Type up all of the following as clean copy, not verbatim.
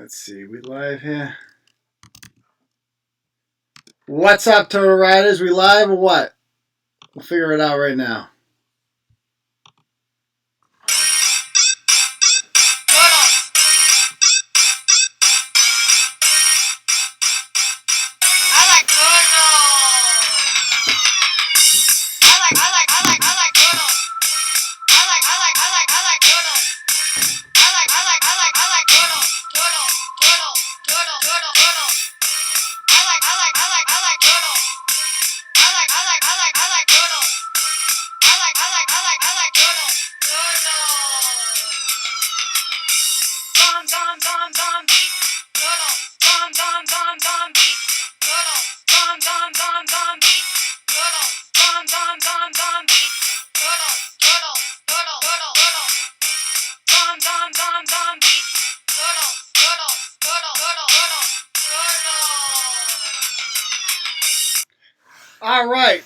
Let's see, we live here. What's up, Total Riders? We live or what? We'll figure it out right now. All right.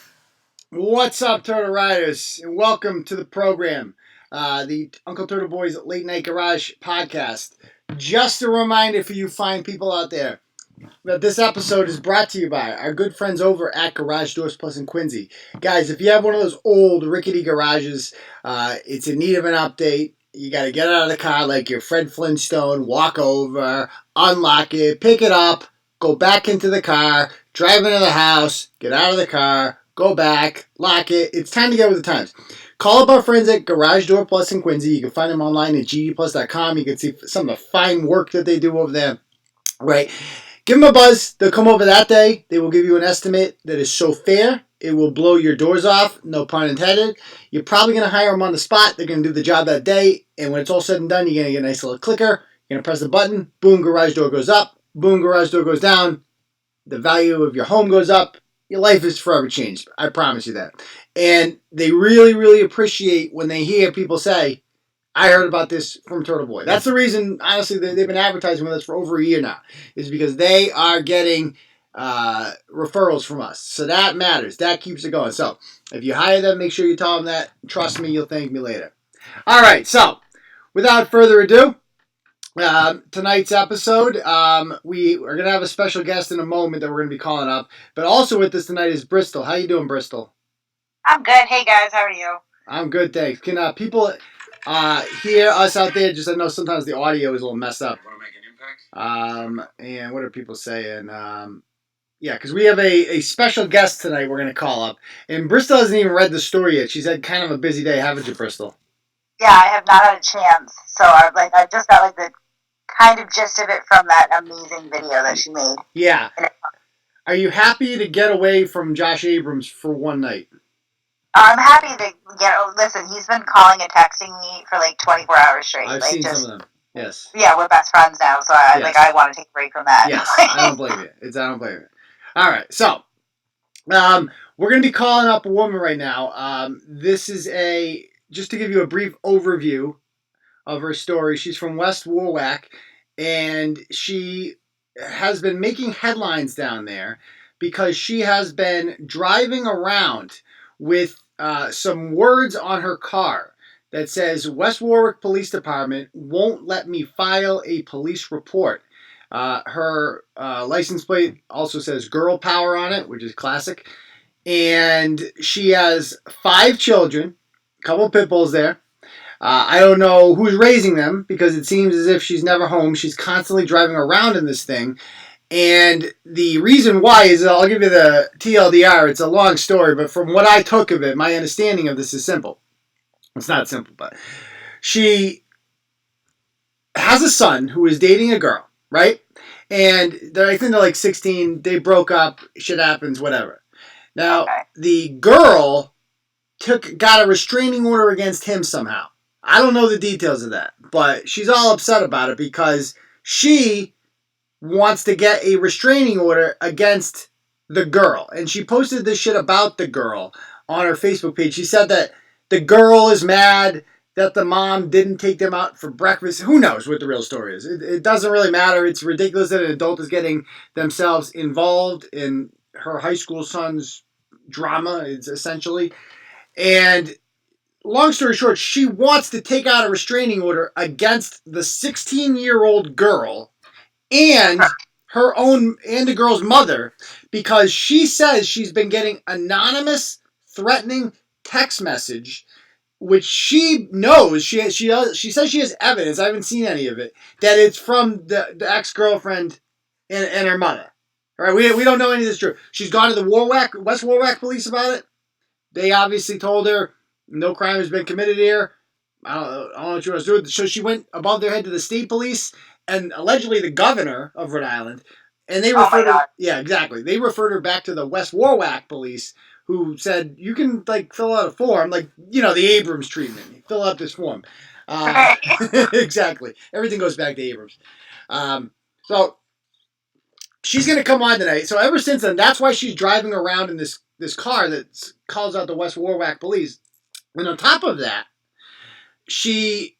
What's up, Turtle Riders? And welcome to the program, the Uncle Turtle Boys Late Night Garage podcast. Just a reminder for you fine people out there that this episode is brought to you by our good friends over at Garage Doors Plus in Quincy. Guys, if you have one of those old rickety garages, it's in need of an update. You got to get out of the car like you're Fred Flintstone, walk over, unlock it, pick it up, go back into the car, drive into the house, get out of the car, go back, lock it. It's time to get with the times. Call up our friends at Garage Door Plus in Quincy. You can find them online at gdplus.com. You can see some of the fine work that they do over there. Right. Give them a buzz. They'll come over that day. They will give you an estimate that is so fair, it will blow your doors off. No pun intended. You're probably going to hire them on the spot. They're going to do the job that day. And when it's all said and done, you're going to get a nice little clicker. You're going to press the button. Boom, garage door goes up. Boom, garage door goes down. The value of your home goes up. Your life is forever changed. I promise you that. And they really, really appreciate when they hear people say, I heard about this from Turtle Boy. That's the reason, honestly, they've been advertising with us for over a year now, is because they are getting referrals from us. So that matters. That keeps it going. So if you hire them, make sure you tell them that. Trust me, you'll thank me later. All right. So without further ado, tonight's episode, we are going to have a special guest in a moment that we're going to be calling up. But also with us tonight is Bristol. How you doing, Bristol? I'm good. Hey, guys. How are you? I'm good, thanks. Can people hear us out there? Just I know sometimes the audio is a little messed up. Want to make an impact? And what are people saying? Yeah, because we have a special guest tonight we're going to call up. And Bristol hasn't even read the story yet. She's had kind of a busy day, haven't you, Bristol? Yeah, I have not had a chance. So I just got the kind of gist of it from that amazing video that she made. Yeah. Are you happy to get away from Josh Abrams for one night? I'm happy to listen, he's been calling and texting me for 24 hours straight. I've seen some of them. Yes. Yeah, we're best friends now, so I want to take a break from that. Yes, I don't blame you. I don't blame you. All right, so we're going to be calling up a woman right now. This is just to give you a brief overview of her story. She's from West Warwick, and she has been making headlines down there because she has been driving around with some words on her car that says, West Warwick Police Department won't let me file a police report. Her license plate also says girl power on it, which is classic. And she has 5 children, a couple of pit bulls there. I don't know who's raising them because it seems as if she's never home. She's constantly driving around in this thing. And the reason why is, I'll give you the TLDR. It's a long story, but from what I took of it, my understanding of this is simple. It's not simple, but she has a son who is dating a girl, right? And I think they're like 16. They broke up. Shit happens, whatever. Now, the girl got a restraining order against him somehow. I don't know the details of that, but she's all upset about it because she wants to get a restraining order against the girl. And she posted this shit about the girl on her Facebook page. She said that the girl is mad that the mom didn't take them out for breakfast. Who knows what the real story is? It doesn't really matter. It's ridiculous that an adult is getting themselves involved in her high school son's drama, it's essentially. And long story short, she wants to take out a restraining order against the 16-year-old girl and her own and the girl's mother, because she says she's been getting anonymous threatening text message, which she knows she says she has evidence. I haven't seen any of it, that it's from the ex-girlfriend and her mother. All right, we don't know any of this true. She's gone to the West Warwick police about it. They obviously told her no crime has been committed here. I don't know what she wants to do. So she went above their head to the state police and allegedly the governor of Rhode Island. And they referred her, yeah, exactly. They referred her back to the West Warwick police, who said, you can like fill out a form, like, the Abrams treatment. You fill out this form. Exactly. Everything goes back to Abrams. So she's going to come on tonight. So ever since then, that's why she's driving around in this car that calls out the West Warwick police. And on top of that, she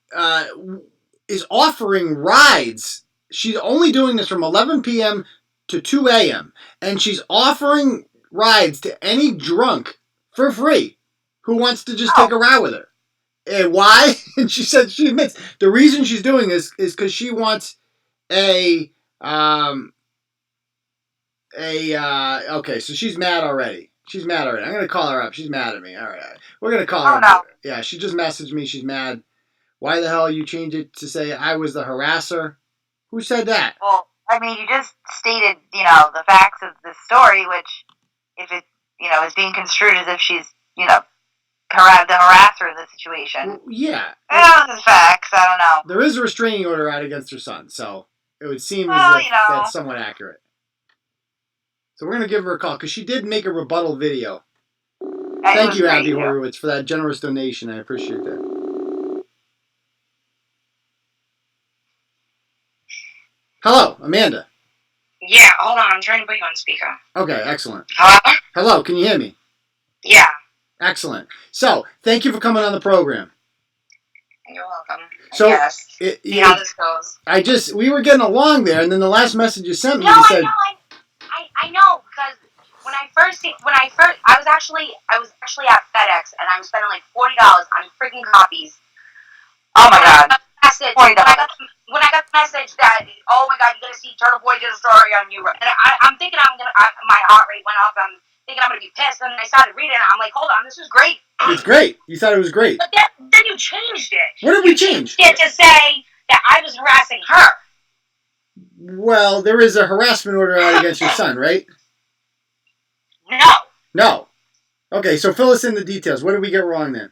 is offering rides. She's only doing this from 11 p.m. to 2 a.m. And she's offering rides to any drunk for free who wants to just take a ride with her. And why? And she said she admits the reason she's doing this is because she wants okay, so she's mad already. I'm going to call her up. She's mad at me. All right. We're going to call her up. No. Yeah, she just messaged me. She's mad. Why the hell you change it to say I was the harasser? Who said that? Well, I mean, you just stated, the facts of the story, which, if it, is being construed as if she's, the harasser in the situation. Well, yeah. The facts, I don't know. There is a restraining order out against her son, so it would seem as if that's somewhat accurate. So we're going to give her a call, because she did make a rebuttal video. Thank you, Abby Horowitz, for that generous donation. I appreciate that. Hello, Amanda. Yeah, hold on. I'm trying to put you on speaker. Okay, excellent. Hello? Hello, can you hear me? Yeah. Excellent. So, thank you for coming on the program. You're welcome. So, yes. See how this goes. We were getting along there, and then the last message you sent me, you said... I know, because I was actually at FedEx, and I was spending like $40 on freaking copies. Oh my God. When I got the message that, oh my God, you gotta see Turtle Boy did a story on you, and I'm thinking my heart rate went up. I'm thinking I'm gonna be pissed, and I started reading it. I'm like, hold on, this is great. It's great. You thought it was great. But then you changed it. What did we change? You changed it to say that I was harassing her. Well, there is a harassment order out against your son, right? No. Okay, so fill us in the details. What did we get wrong then?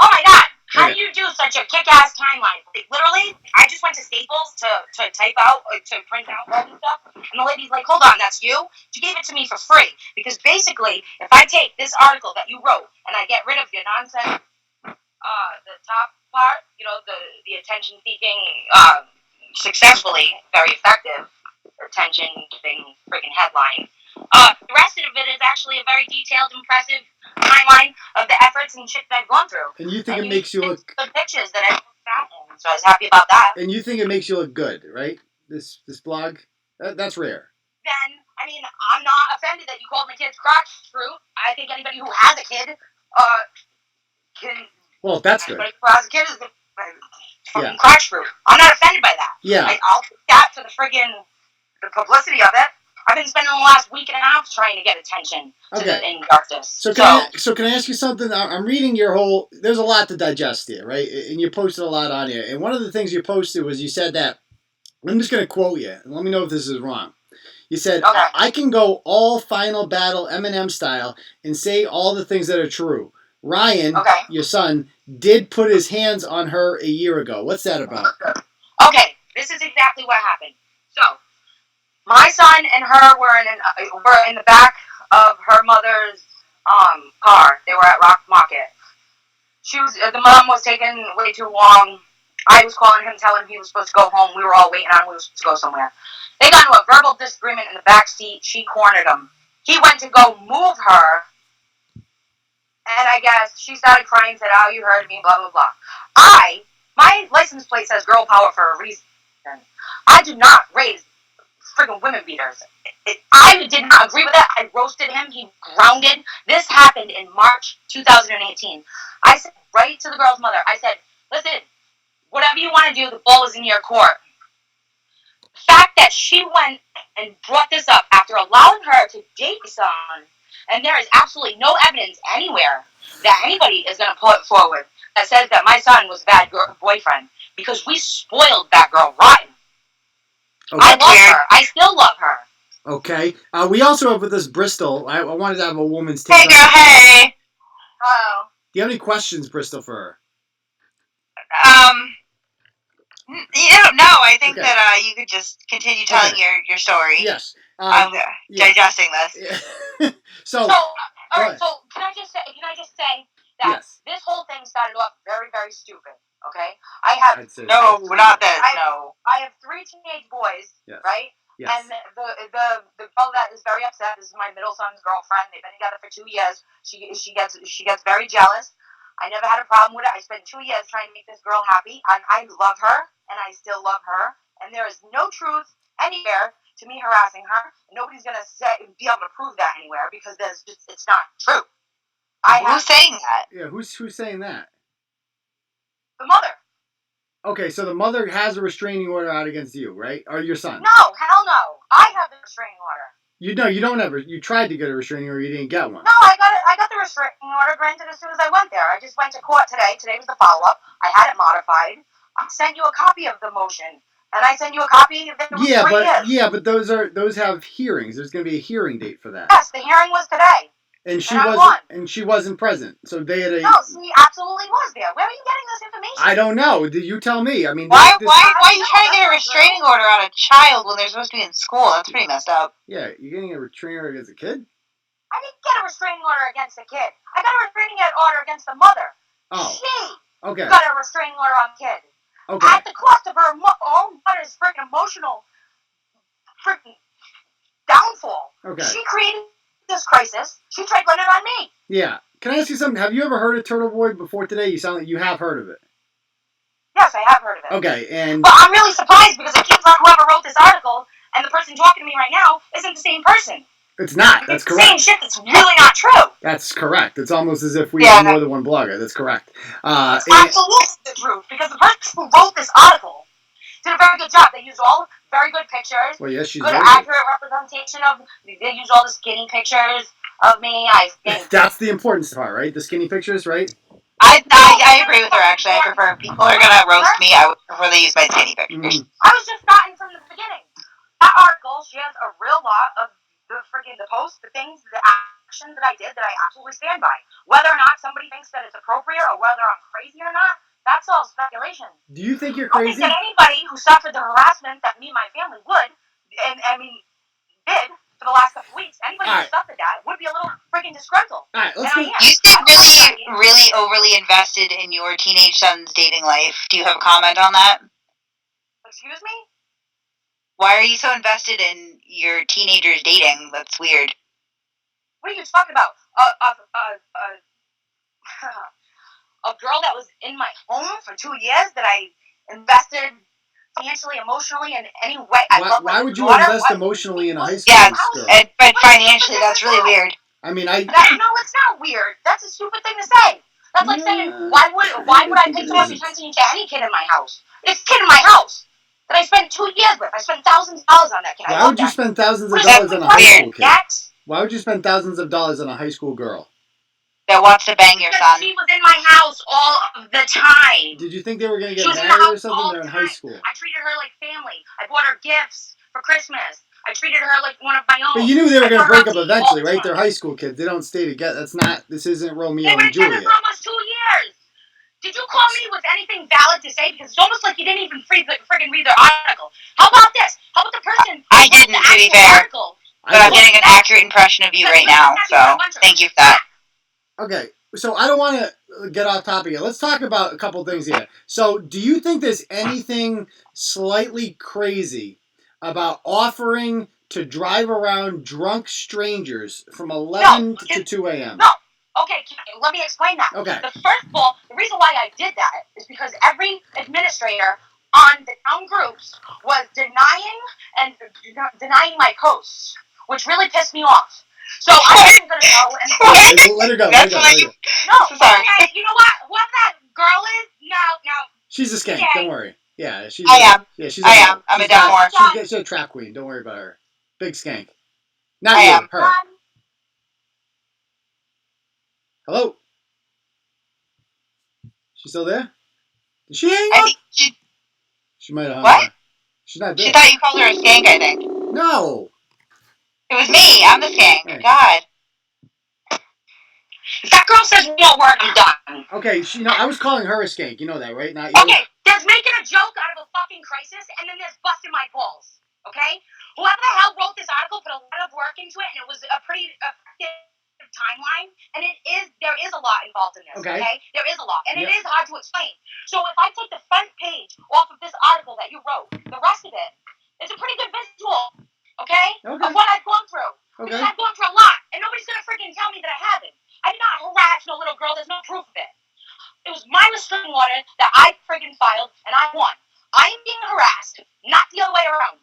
Oh my God. How do you do such a kick-ass timeline? Like, literally, I just went to Staples to type out, to print out all this stuff, and the lady's like, hold on, that's you? She gave it to me for free, because basically, if I take this article that you wrote, and I get rid of your nonsense, the top part, the attention-seeking, successfully, very effective, attention-giving freaking headline, the rest of it is actually a very detailed, impressive timeline of the efforts and shit that I've gone through. And you think it makes you look good pictures that I found, so I was happy about that. And you think it makes you look good, right? This blog, that's rare. Then I'm not offended that you called my kid's crotch fruit. I think anybody who has a kid can. Well, that's good. Anybody who has a kid is fucking crotch fruit. I'm not offended by that. Yeah. I'll take that for the publicity of it. I've been spending the last week and a half trying to get attention in darkness. So can I ask you something? I'm reading your whole... There's a lot to digest here, right? And you posted a lot on here. And one of the things you posted was you said that... I'm just going to quote you. And let me know if this is wrong. You said, I can go all Final Battle Eminem style and say all the things that are true. Ryan, your son, did put his hands on her a year ago. What's that about? Okay, this is exactly what happened. So... my son and her were in the back of her mother's car. They were at Rock Market. The mom was taking way too long. I was calling him, telling him he was supposed to go home. We were all waiting on him. We were supposed to go somewhere. They got into a verbal disagreement in the back seat. She cornered him. He went to go move her, and I guess she started crying and said, oh, you heard me, blah, blah, blah. My license plate says girl power for a reason. I do not raise friggin' women beaters. I did not agree with that. I roasted him. He grounded. This happened in March 2018. I said right to the girl's mother, I said, listen, whatever you want to do, the ball is in your court. The fact that she went and brought this up after allowing her to date my son, and there is absolutely no evidence anywhere that anybody is going to put forward that says that my son was a bad boyfriend, because we spoiled that girl rotten. Okay. I love her. I still love her. Okay. We also have with us Bristol. I wanted to have a woman's take. Hey, girl, hey. Hello. Do you have any questions, Bristol, for her? No, I think Okay. that you could just continue telling your story. Yes. I'm digesting this. So, all right. So can I just say that yes. this whole thing started off very, very stupid. Okay, I have no, not this. I have 3 teenage boys, yes. right? Yes. And the girl that is very upset. This is my middle son's girlfriend. They've been together for 2 years. She gets very jealous. I never had a problem with it. I spent 2 years trying to make this girl happy, and I love her, and I still love her. And there is no truth anywhere to me harassing her. Nobody's gonna be able to prove that anywhere, because it's not true. Who's saying that? Yeah, who's saying that? The mother. Okay, so the mother has a restraining order out against you, right? Or your son? No, hell no. I have the restraining order. You don't have you tried to get a restraining order, you didn't get one. No, I got the restraining order granted as soon as I went there. I just went to court today. Today was the follow-up. I had it modified. I sent you a copy of the motion, and I sent you a copy of the but those have hearings. There's going to be a hearing date for that. Yes, the hearing was today. And she wasn't present. So they had No, she absolutely was there. Where are you getting this information? I don't know. You tell me. I mean, why are you trying to get a restraining order on a child when they're supposed to be in school? That's pretty messed up. Yeah, you're getting a restraining order against a kid? I didn't get a restraining order against the kid. I got a restraining order against the mother. Oh. She got a restraining order on the kid. Okay. At the cost of her own mother's freaking emotional downfall. Okay. She created this crisis. She tried putting it on me. Yeah. Can I ask you something? Have you ever heard of Turtle Boy before today? You sound like you have heard of it. Yes, I have heard of it. Okay, and... But I'm really surprised, because it seems like whoever wrote this article and the person talking to me right now isn't the same person. It's not. That's correct. Saying shit that's really not true. That's correct. It's almost as if we have more than one blogger. That's correct. It's absolutely the truth, because the person who wrote this article did a very good job. They used all very good pictures. Well, yes, she's good, accurate representation of. They used all the skinny pictures of me. That's the important part, right? The skinny pictures, right? I agree with her, actually. I prefer people are going to roast me. I would prefer they use my skinny pictures. I was just starting from the beginning. That article, she has a real lot of the posts, the things, the actions that I did that I absolutely stand by. Whether or not somebody thinks that it's appropriate or whether I'm crazy or not, that's all speculation. Do you think you're crazy? I think that anybody who suffered the harassment that me and my family would, did for the last couple of weeks, anybody who suffered that would be a little freaking disgruntled. All right, let's go. You seem really overly invested in your teenage son's dating life. Do you have a comment on that? Excuse me? Why are you so invested in your teenager's dating? That's weird. What are you talking about? A girl that was in my home for 2 years that I invested financially, emotionally, in any way. Why would you invest emotionally in a high school girl? But financially, that's really weird. I mean, no, it's not weird. That's a stupid thing to say. That's like saying, why would I pay so much attention to any kid in my house? It's a kid in my house that I spent 2 years with. I spent thousands of dollars on that kid. Why would you spend thousands of dollars on a high school kid? Why would you spend thousands of dollars on a high school girl that wants to bang your son? She was in my house all of the time. Did you think they were going to get married or something? They're in high school. I treated her like family. I bought her gifts for Christmas. I treated her like one of my own. But you knew they were going to break up eventually, right? They're high school kids. They don't stay together. This isn't Romeo and Juliet. They were together for almost 2 years. Did you call me with anything valid to say? Because it's almost like you didn't even friggin' read the article. How about this? How about the person? I didn't, to be fair. But I'm getting an accurate impression of you right now, so thank you for that. Okay, so I don't want to get off topic here. Let's talk about a couple things here. So, do you think there's anything slightly crazy about offering to drive around drunk strangers from 11 to 2 a.m.? No. Okay, let me explain that. Okay. The reason why I did that is because every administrator on the town groups was denying my posts, which really pissed me off. So I wasn't going to go and... Let her go. No, sorry. Okay, you know what? What that girl is? No. She's a skank. Don't worry. Yeah, she's. I am. Yeah, she's. I am. I'm a down more. She's a trap queen. Don't worry about her. Big skank. Not I you. am. Her. Hello. She still there? Did she hang I up? think She might have hung What? up. She's not there. She thought you called her a skank, I think. No. It was me. I'm the skank. Hey. God. If that girl says one more word, I'm done. Okay, I was calling her a skank. You know that, right? Not you. Okay, there's making a joke out of a fucking crisis, and then there's busting my balls. Okay? Whoever the hell wrote this article put a lot of work into it, and it was a pretty effective timeline. And there is a lot involved in this. Okay. There is a lot, and it is hard to explain. So if I take the front page off of this article that you wrote, the rest of it is a pretty good visual. Okay? Of what I've gone through. Okay. Because I've gone through a lot, and nobody's gonna freaking tell me that I haven't. I did not harass no little girl. There's no proof of it. It was my restraining order that I friggin' filed, and I won. I am being harassed, not the other way around.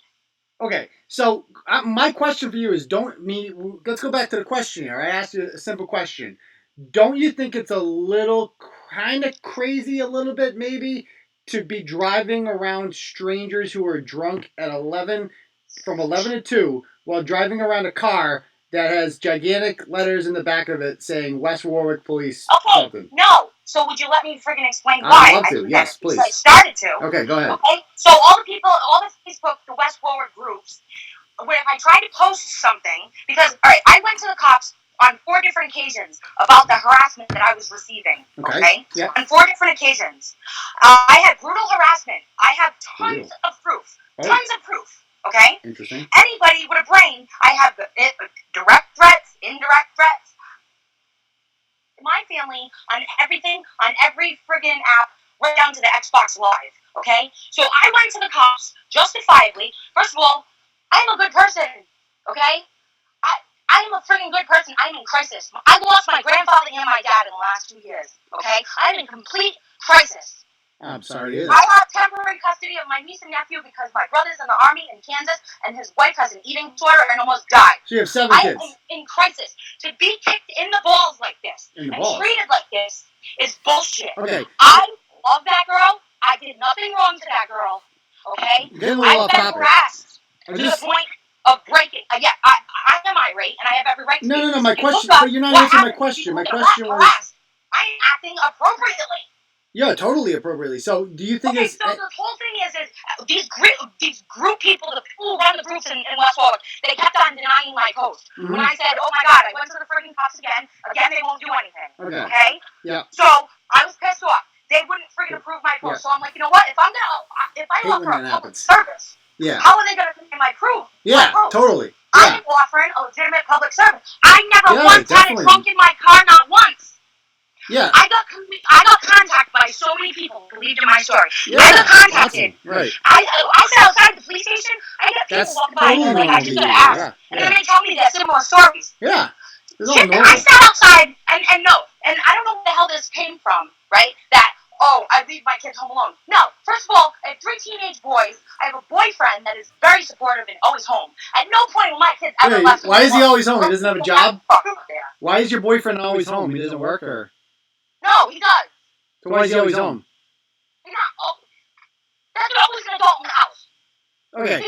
Okay, so my question for you is, let's go back to the question here. I asked you a simple question. Don't you think it's a little kind of crazy, a little bit maybe, to be driving around strangers who are drunk at 11, from 11 to 2, while driving around a car that has gigantic letters in the back of it saying West Warwick Police something? No. So would you let me friggin' explain why? I'd love to. Yes, please. I started to. Okay, go ahead. Okay. So all the Facebook, the West Warwick groups, where if I tried to post something, because all right, I went to the cops on 4 different occasions about the harassment that I was receiving. Okay. Yeah. On 4 different occasions, I had brutal harassment. I have tons of proof. Tons of proof. Okay. Interesting. Anybody with a brain, I have direct threats, indirect threats. My family on everything, on every friggin' app, right down to the Xbox Live, okay? So I went to the cops, justifiably. First of all, I'm a good person, okay? I am a friggin' good person. I'm in crisis. I lost my grandfather and my dad in the last 2 years, okay? I'm in complete crisis. I'm sorry to hear I that. have temporary custody of my niece and nephew because my brother's in the army in Kansas and his wife has an eating disorder and almost died. So you have 7 kids. I am in crisis. To be kicked in the balls like this and treated like this is bullshit. Okay. I love that girl. I did nothing wrong to that girl. Okay? I've been harassed to the point of breaking. Yeah, I am irate and I have every right to be. No. My question, but you're not answering my question. My question was. I am acting appropriately. Yeah, totally appropriately. So, do you think so the whole thing is these group people, the people who run the groups in West Warwick, they kept on denying my post. Mm-hmm. When I said, oh my God, I went to the freaking cops again they won't do anything. Okay? Yeah. So, I was pissed off. They wouldn't freaking approve my post. Yeah. So I'm like, you know what? If I offer a public service, how are they going to pay my proof? Yeah, totally. Yeah. I'm offering a legitimate public service. I never once had a trunk in my car, not once. Yeah. I got contacted by so many people who believed in my story. Yeah, I got contacted. Awesome. Right. I sat outside the police station. I get people walking by and like, I just gotta ask. Yeah. And then they tell me their similar stories. Yeah. I sat outside and I don't know where the hell this came from, right? That, I leave my kids home alone. No. First of all, I have 3 teenage boys. I have a boyfriend that is very supportive and always home. At no point will my kids ever left. Why is he always home? He doesn't have a job? Why is your boyfriend always home? He doesn't work or? No, he does. So why is he always home? He's not always. There's always an adult in the house. Okay.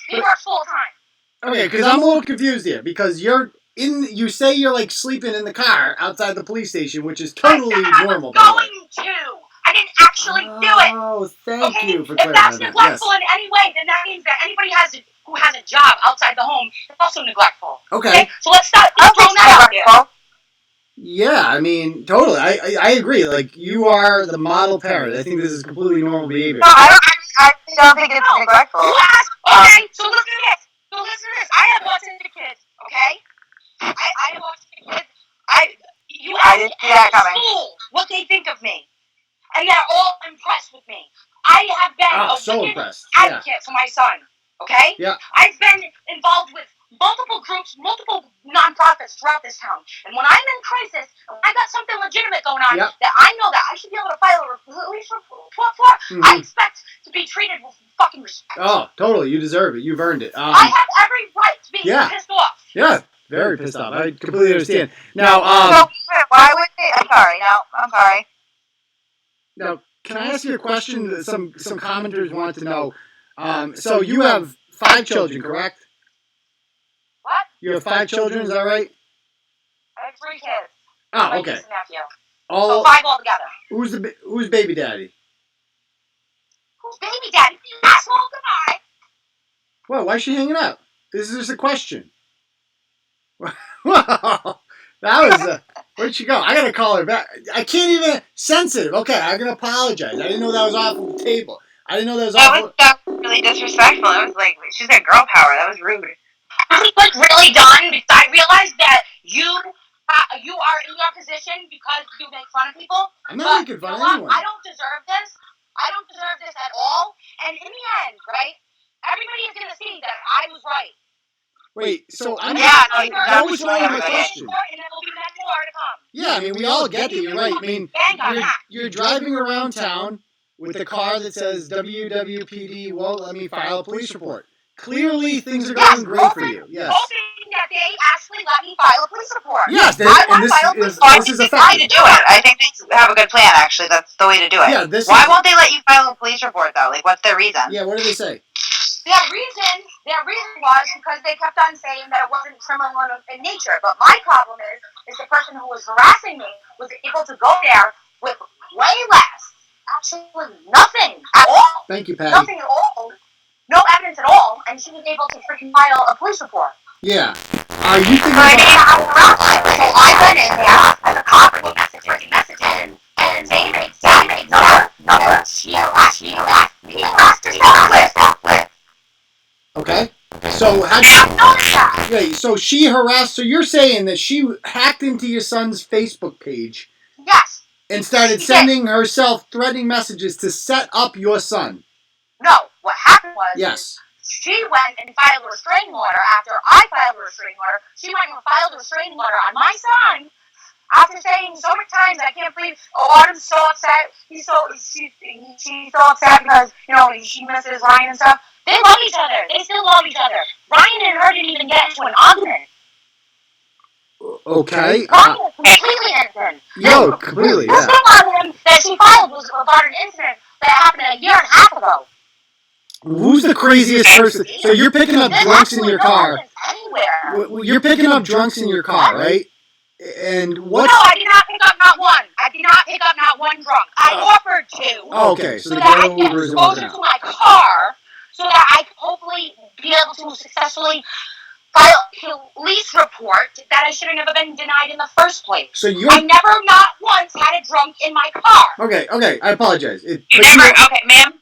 He works full time. Okay, because I'm a little confused here. Because you say you're like sleeping in the car outside the police station, which is totally normal. I was going to. I didn't actually do it. Oh, thank you for clarifying that. If that's neglectful in any way, then that means that anybody who has a job outside the home is also neglectful. Okay. So let's start throwing that out there. Yeah, I mean, totally. I agree. Like, you are the model parent. I think this is completely normal behavior. No, I don't think it's neglectful. Okay, so listen to this. I have autistic kids, okay? I have autistic kids. You ask school what they think of me. And they're all impressed with me. I have been a impressed. advocate for my son, okay? Yeah. I've been involved with multiple groups, multiple nonprofits throughout this town. And when I'm in crisis, and I got something legitimate going on that I know that I should be able to file a police report for, I expect to be treated with fucking respect. Oh, totally. You deserve it. You've earned it. I have every right to be pissed off. Yeah. Very pissed off. I completely understand. Now, so, why would they? I'm sorry. No, I'm sorry. No, can I ask you a question that some commenters want to know? So you have 5 children, correct? What? You have 5 children, is that right? I have 3 kids. Oh, My okay. niece and nephew. All, So 5 altogether. who's baby daddy? Who's baby daddy? You asshole, goodbye. Well, why is she hanging up? This is just a question. Wow, that was where'd she go? I gotta call her back. I can't even sensitive. Okay, I'm gonna apologize. I didn't know that was off the table. I didn't know that was off. That was really disrespectful. It was like she's got girl power. That was rude. I'm like really done because I realized that you are in your position because you make fun of people. I'm not making fun of anyone. I don't deserve this. I don't deserve this at all. And in the end, right, everybody is going to see that I was right. Wait, so I'm that was wrong with my question. And there will be many more to come. Yeah, I mean, we all get that. You're right. I mean, you're driving around town with a car that says WWPD won't let me file a police report. Clearly, things are going great for you. Yes. Hoping that they actually let me file a police report. Yes, and this is effective. To do it. I think they have a good plan. Actually, that's the way to do it. Yeah, Why won't they let you file a police report though? Like, what's their reason? Yeah, what do they say? Their reason was because they kept on saying that it wasn't criminal in nature. But my problem is the person who was harassing me was able to go there with way less, absolutely nothing at all. Thank you, Patty. Nothing at all. No evidence at all, and she was able to freaking file a police report. Yeah. Are you thinking So I went in there as a cop reading messages and saying exactly no, she harassed me, herself. Okay. So how do you... So she harassed... So you're saying that she hacked into your son's Facebook page... Yes. And started sending herself threatening messages to set up your son. No. What happened was... Yes. She went and filed a restraining order after I filed a restraining order. She went and filed a restraining order on my son after saying so many times, I can't believe, Autumn's so upset. She's so upset because, she misses Ryan and stuff. They love each other. They still love each other. Ryan and her didn't even get into an argument. Okay. Ryan was completely innocent. Yo, completely, The thing on him that she filed was about an incident that happened a year and a half ago. Who's the craziest person? So you're picking up drunks in your car. You're picking up drunks in your car, right? And what? No, I did not pick up not one. I did not pick up not one drunk. I offered to. Oh, okay. So that I can get exposure to my car, so that I could hopefully be able to successfully file a police report that I should have never been denied in the first place. So I never, not once, had a drunk in my car. Okay. I apologize. Okay, ma'am,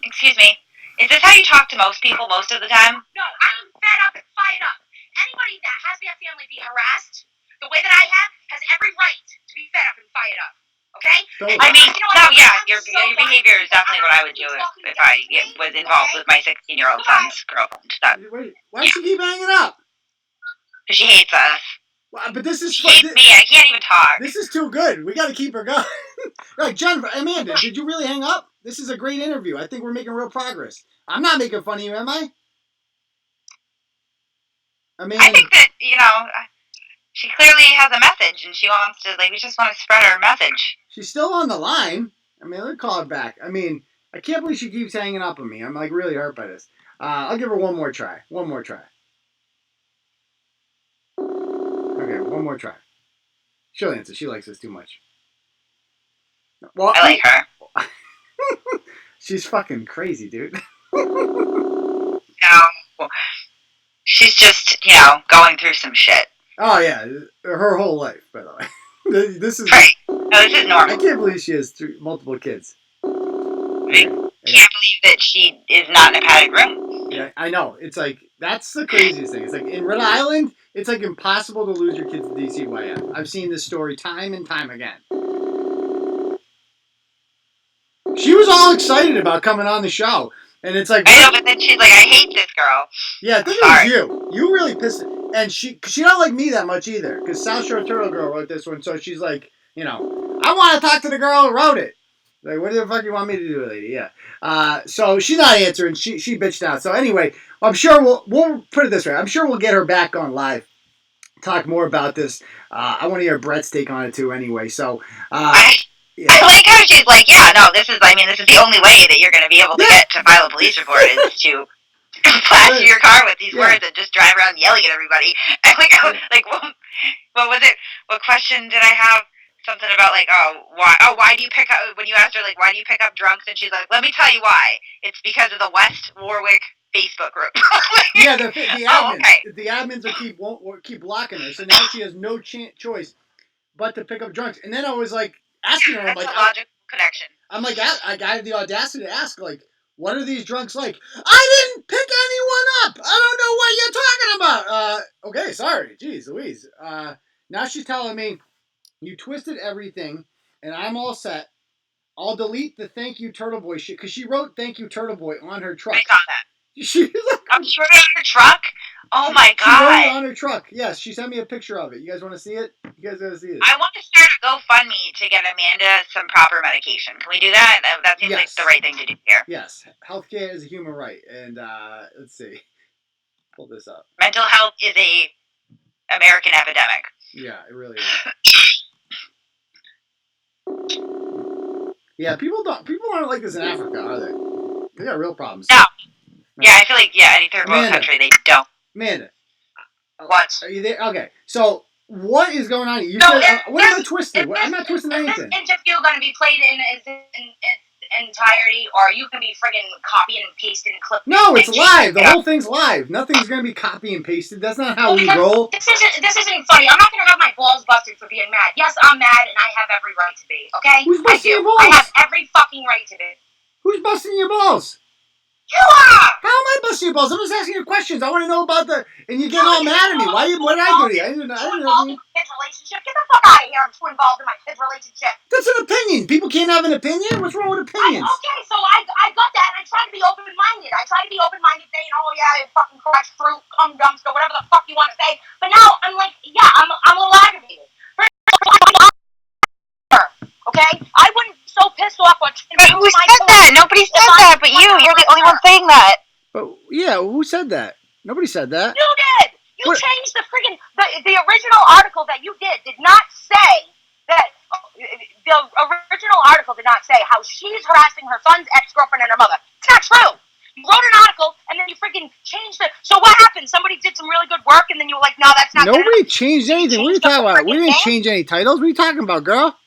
excuse me. Is this how you talk to most people most of the time? No, I'm fed up and fired up. Anybody that has their family be harassed the way that I have has every right to be fed up and fired up. Okay? I mean, your behavior is definitely what I would do if I was involved with my 16-year-old son's girlfriend. Wait, why does she keep hanging up? Because she hates us. Well, but this is... She hates me. I can't even talk. This is too good. We got to keep her going. Like, Jennifer, Amanda, did you really hang up? This is a great interview. I think we're making real progress. I'm not making fun of you, am I? I think that, she clearly has a message, and she wants to, we just want to spread her message. She's still on the line. Let's call her back. I can't believe she keeps hanging up on me. I'm, really hurt by this. I'll give her one more try. Okay, one more try. She'll answer. She likes us too much. Well, I like her. She's fucking crazy, dude. No. She's just, going through some shit. Oh, yeah. Her whole life, by the way. This is... Right. No, this is normal. I can't believe she has multiple kids. I can't believe that she is not in a padded room. Yeah, I know. It's that's the craziest thing. It's in Rhode Island, it's impossible to lose your kids to DCYF. I've seen this story time and time again. She was all excited about coming on the show. And it's I know, but then she's like, I hate this girl. Yeah, I think it was you. You really pissed it. And she don't like me that much either. Because South Shore Turtle Girl wrote this one. So she's like, I want to talk to the girl who wrote it. Like, what the fuck you want me to do, lady? Yeah. So she's not answering. She bitched out. So anyway, I'm sure we'll put it this way. I'm sure we'll get her back on live. Talk more about this. I want to hear Brett's take on it too anyway. So, I like how she's like, yeah, no, this is the only way that you're going to be able to get to file a police report is to flash your car with these words and just drive around yelling at everybody. And what was it? What question did I have? Something about why do you pick up, when you asked her why do you pick up drunks, and she's like, let me tell you why. It's because of the West Warwick Facebook group. Yeah, the admins. The admins will keep blocking her, so now she has no choice but to pick up drunks. And then I was asking her, that's a logical connection. I'm like, I had the audacity to ask, what are these drunks like? I didn't pick anyone up. I don't know what you're talking about. Okay, sorry. Jeez Louise. Now she's telling me, you twisted everything, and I'm all set. I'll delete the thank you Turtle Boy shit, because she wrote thank you Turtle Boy on her truck. I saw that. She was like, I'm sure on her truck? Oh my God. She wrote it on her truck. Yes, she sent me a picture of it. You guys want to see it? You guys want to see it? I want to start a GoFundMe to get Amanda some proper medication. Can we do that? That seems like the right thing to do here. Yes. Healthcare is a human right. And let's see. Pull this up. Mental health is a American epidemic. Yeah, it really is. Yeah, people aren't like this in Africa, are they? They got real problems. No. Yeah, I feel like any third world country they don't. Amanda. What? Are you there? Okay. So what is going on? You said, what am I twisting? I'm not twisting anything. Is this interview going to be played in its entirety, or you can be friggin' copy and paste and clip? No, it's live. The whole thing's live. Nothing's going to be copy and pasted. That's not how we roll. This isn't funny. I'm not going to have my balls busted for being mad. Yes, I'm mad, and I have every right to be. Okay? Who's busting your balls? I have every fucking right to be. Who's busting your balls? You are! How am I busting your balls? I'm just asking you questions. I want to know about and you get all mad at me. What did I do to you? I didn't know. Involved in my kid's relationship? Get the fuck out of here. I'm too involved in my kid's relationship. That's an opinion. People can't have an opinion? What's wrong with opinions? Okay, so I got that, and I try to be open-minded. Saying, oh yeah, fucking crash fruit, cum dumpster, whatever the fuck you want to say. But now I'm like, yeah, I'm a little aggravated. Okay? I wouldn't be so pissed off or who said that? Nobody said that, but you're the only one saying that. But yeah, who said that? Nobody said that. You did. You changed the friggin' the original article that you did not say that. The original article did not say how she's harassing her son's ex-girlfriend and her mother. It's not true. You wrote an article and then you friggin' changed it. So what happened? Somebody did some really good work and then you were like, no, that's not. Nobody changed anything. What are you talking about? We didn't change any titles. What are you talking about, girl?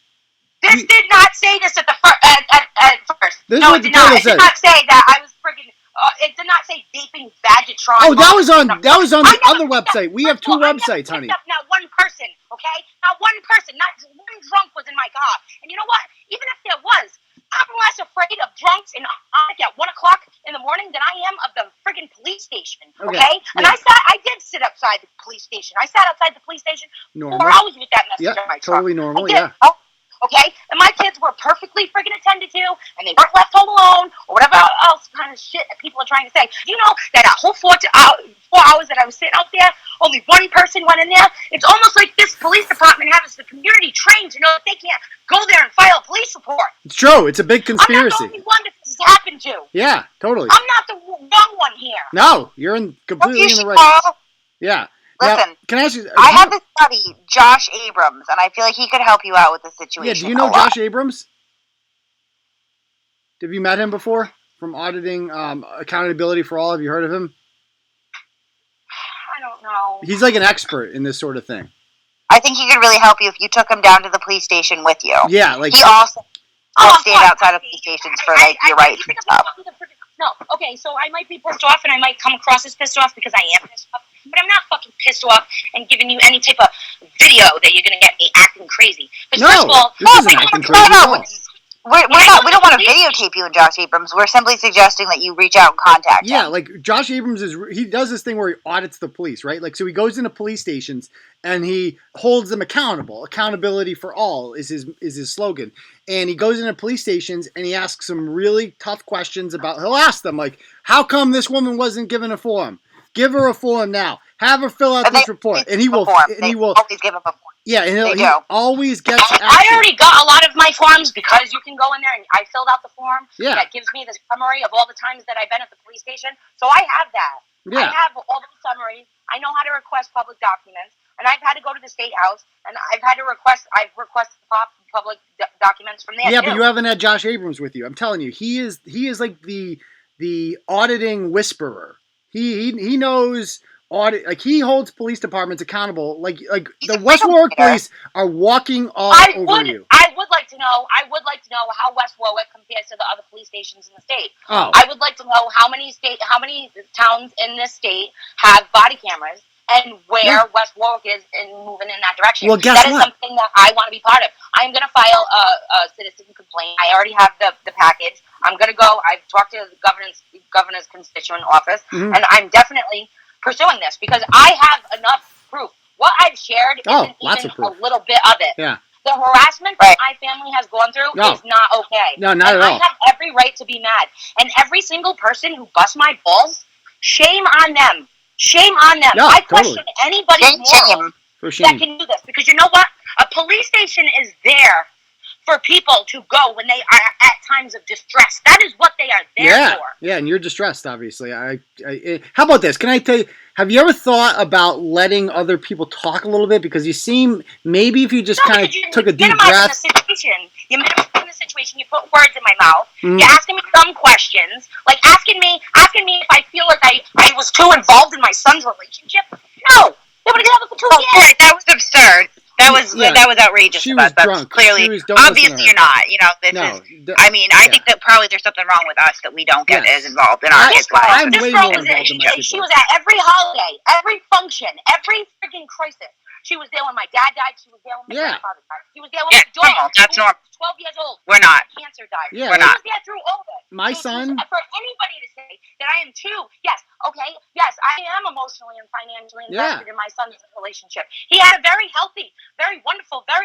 This did not say this at first. No, it did not. It did not say that I was friggin'. It did not say vaping Vagatron. Oh, that was on the other website. We have two websites, honey. Not one person, okay? Not one person. Not one drunk was in my car. And you know what? Even if there was, I'm less afraid of drunks at 1:00 in the morning than I am of the friggin' police station. Okay? And I did sit outside the police station. I sat outside the police station 4 hours with that message on my truck. Totally normal. Yeah. Okay? And my kids were perfectly friggin' attended to, and they weren't left home alone, or whatever else kind of shit that people are trying to say. You know that a whole 4 hours that I was sitting out there, only one person went in there? It's almost like this police department has the community trained to know that they can't go there and file a police report. It's true. It's a big conspiracy. I'm not the only one that this has happened to. Yeah, totally. I'm not the wrong one here. No, you're completely in the right. Yeah. Listen, now, can I ask you? I have this buddy, Josh Abrams, and I feel like he could help you out with the situation. Yeah, do you know Josh Abrams? Have you met him before? From auditing accountability for all? Have you heard of him? I don't know. He's like an expert in this sort of thing. I think he could really help you if you took him down to the police station with you. Yeah, like he also stand outside of police stations for your rights and stuff. No, okay, so I might be pissed off and I might come across as pissed off because I am pissed off, but I'm not fucking pissed off and giving you any type of video that you're going to get me acting crazy. Because first of all, this isn't acting crazy at all. We don't want to videotape you and Josh Abrams. We're simply suggesting that you reach out and contact him. Yeah, like Josh Abrams he does this thing where he audits the police, right? Like, so he goes into police stations and he holds them accountable. Accountability for all is his slogan. And he goes into police stations and he asks some really tough questions he'll ask them, like, how come this woman wasn't given a form? Give her a form now. Have her fill out this report. And he will always give him a form. Yeah, and he always gets action. I already got a lot of my forms because you can go in there and I filled out the form. Yeah. That gives me the summary of all the times that I've been at the police station. So I have that. Yeah. I have all the summaries. I know how to request public documents. and I've had to go to the state house, and I've requested public documents from there. Yeah, too. but you haven't had Josh Abrams with you. I'm telling you, he is like the auditing whisperer. He knows audit, like he holds police departments accountable. Like He's the a West freedom Warwick fighter. police are walking all over you. I would like to know how West Warwick compares to the other police stations in the state. Oh, I would like to know how many towns in this state have body cameras, and where West Warwick is in moving in that direction. Well, guess that is what? something that I want to be part of. I'm going to file a citizen complaint. I already have the package. I'm going to go. I've talked to the governor's constituent office, Mhm. and I'm definitely pursuing this because I have enough proof. What I've shared isn't lots even of proof. a little bit of it. Yeah. The harassment that my family has gone through is not okay. No, not at all. I have every right to be mad. And every single person who busts my balls, shame on them. Shame on them. No, I totally. question anybody's morals For that shame. can do this. Because you know what? A police station is there for people to go when they are at times of distress. That is what they are there for. Yeah, and you're distressed, obviously. How about this? Can I tell you, have you ever thought about letting other people talk a little bit? Because you seem, maybe if you just kind of took a deep breath. You minimize the situation. You put words in my mouth. Mm. You're asking me dumb questions, like asking me if I feel like I was too involved in my son's relationship. No, they would have been together for 2 years. That was absurd. That was outrageous. She was drunk. Clearly, don't obviously, you're not. You know, I think that probably there's something wrong with us that we don't get as involved in our kids' lives. I'm way more involved in my kids' She was at every holiday, every function, every freaking crisis. She was there when my dad died. She was there when my grandfather died. She was there when my daughter, that's normal. 12 years old, We're not. cancer died. Yeah, we're not. She was there through all of it. My son. For anybody to say that I am too, yes, I am emotionally and financially invested in my son's relationship. He had a very healthy, very wonderful, there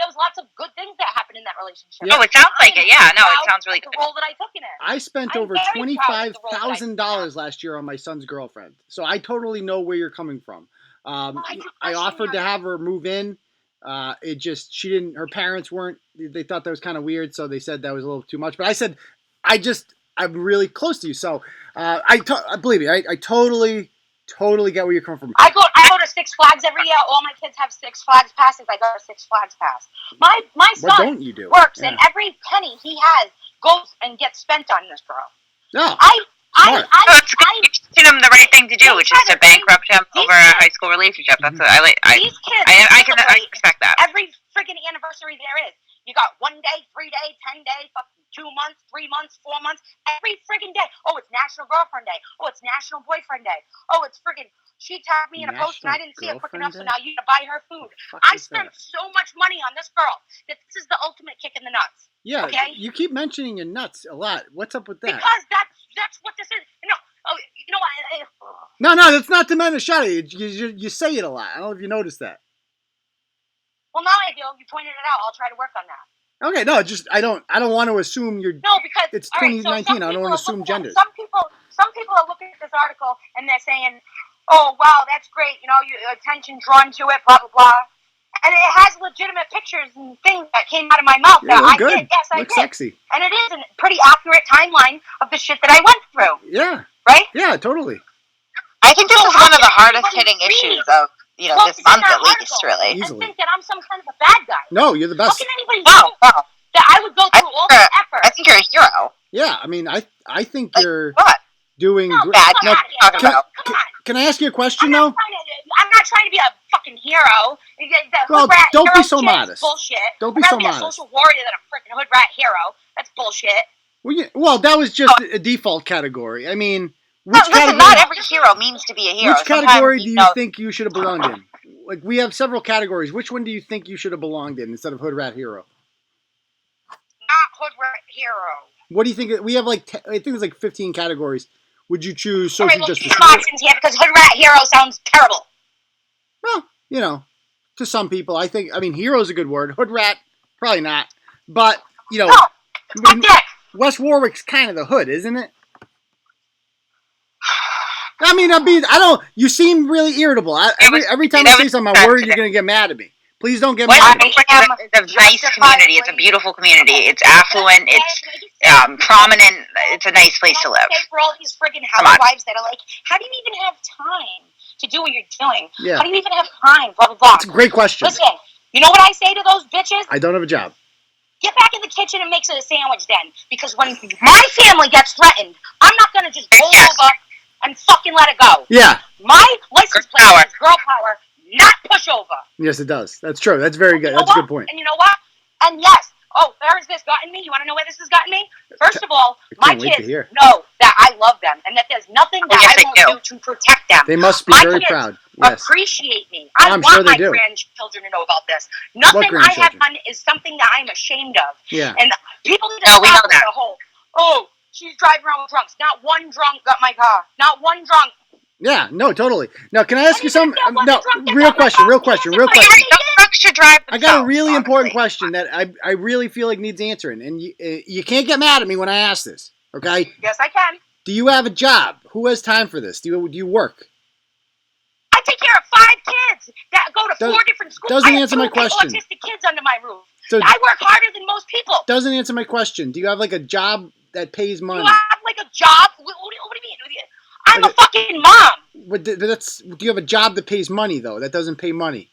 was lots of good things that happened in that relationship. Oh, it sounds like it. Yeah, no, it sounds really good. The role that I took in it. I spent over $25,000 last year on my son's girlfriend, so I totally know where you're coming from. I offered to have her move in. Her parents weren't, they thought that was kind of weird, so they said that was a little too much. But I said, I'm really close to you, so believe me, I totally get where you're coming from. I go to Six Flags every year. All my kids have Six Flags passes. I go to Six Flags pass. My son what don't you do? Works, and every penny he has goes and gets spent on this girl. No. You're teaching him the right thing to do, which is to bankrupt him over a high school relationship. That's what I like. These kids, I can respect that. Every freaking anniversary there is. You got 1 day, 3 days, 10 days, 2 months, 3 months, 4 months. Every freaking day. Oh, it's National Girlfriend Day. Oh, it's National Boyfriend Day. Oh, it's freaking. She tagged me in a post and I didn't see it quick enough, so now you gotta buy her food. I spent so much money on this girl that this is the ultimate kick in the nuts. Yeah, okay? You keep mentioning your nuts a lot. What's up with that? Because that's what this is. You know what? No, that's not to diminish it. You say it a lot. I don't know if you noticed that. Well, now I do. You pointed it out. I'll try to work on that. Okay, no, just I don't want to assume you're. No, because it's 2019. I don't want to assume genders. Some people are looking at this article and they're saying, "Oh, wow, that's great. You know, your attention drawn to it, blah blah blah." And it has legitimate pictures and things that came out of my mouth that I did. Yes, I did. Looks sexy. And it is a pretty accurate timeline of the shit that I went through. Yeah. Right? Yeah, totally. I think this is one of the hardest hitting issues of this month at least, really. Easily. And think that I'm some kind of a bad guy. No, you're the best. How can anybody think that I would go through all this effort? I think you're a hero. Yeah, I mean, I think you're doing bad. No, can I ask you a question though? I'm not trying to be a fucking hero. Well, don't be so modest. Bullshit. Don't be so modest. modest. I'm a social warrior than a freaking hood rat hero. That's bullshit. Well, that was just a default category. I mean, listen, not every hero means to be a hero. Which category do you think you should have belonged in? Like, we have several categories. Which one do you think you should have belonged in instead of hood rat hero? Not hood rat hero. What do you think? We have I think it's like 15 categories. Would you choose social justice? Some options here because hood rat hero sounds terrible. Well, to some people, I mean, hero is a good word. Hood rat, probably not. But, West Warwick's kind of the hood, isn't it? I mean, you seem really irritable. Every time I say something, I'm worried you're going to get mad at me. Please don't get mad at me. It's a nice community. It's a beautiful community. It's affluent. It's prominent. It's a nice place to live. For all these friggin' housewives that are like, how do you even have time to do what you're doing? Yeah. How do you even have time? Blah, blah, blah. That's a great question. Listen, you know what I say to those bitches? I don't have a job. Get back in the kitchen and make a sandwich then. Because when my family gets threatened, I'm not going to just roll over and fucking let it go. Yeah. My license plate is girl power, not pushover. Yes, it does. That's true. That's very good. You know That's a good point. And you know what? And yes. Oh, where has this gotten me? You want to know where this has gotten me? First of all, my kids know that I love them and that there's nothing that I won't do to protect them. They must be very proud. Yes. Appreciate me. I want my grandchildren to know about this. Nothing I have done is something that I'm ashamed of. Yeah. And people need to stop with the whole, oh, she's driving around with drunks. Not one drunk got my car. Not one drunk. Yeah, no, totally. Now, can I ask you something? No, real question. Should drive I got a really important question that I really feel like needs answering, and you can't get mad at me when I ask this, okay? Yes, I can. Do you have a job? Who has time for this? Do you work? I take care of 5 kids that go to 4 different schools. Doesn't answer my question. Autistic kids under my roof. So I work harder than most people. Doesn't answer my question. Do you have like a job that pays money? Do you have like a job? What do you mean? I'm a fucking mom. But do you have a job that pays money though? That doesn't pay money.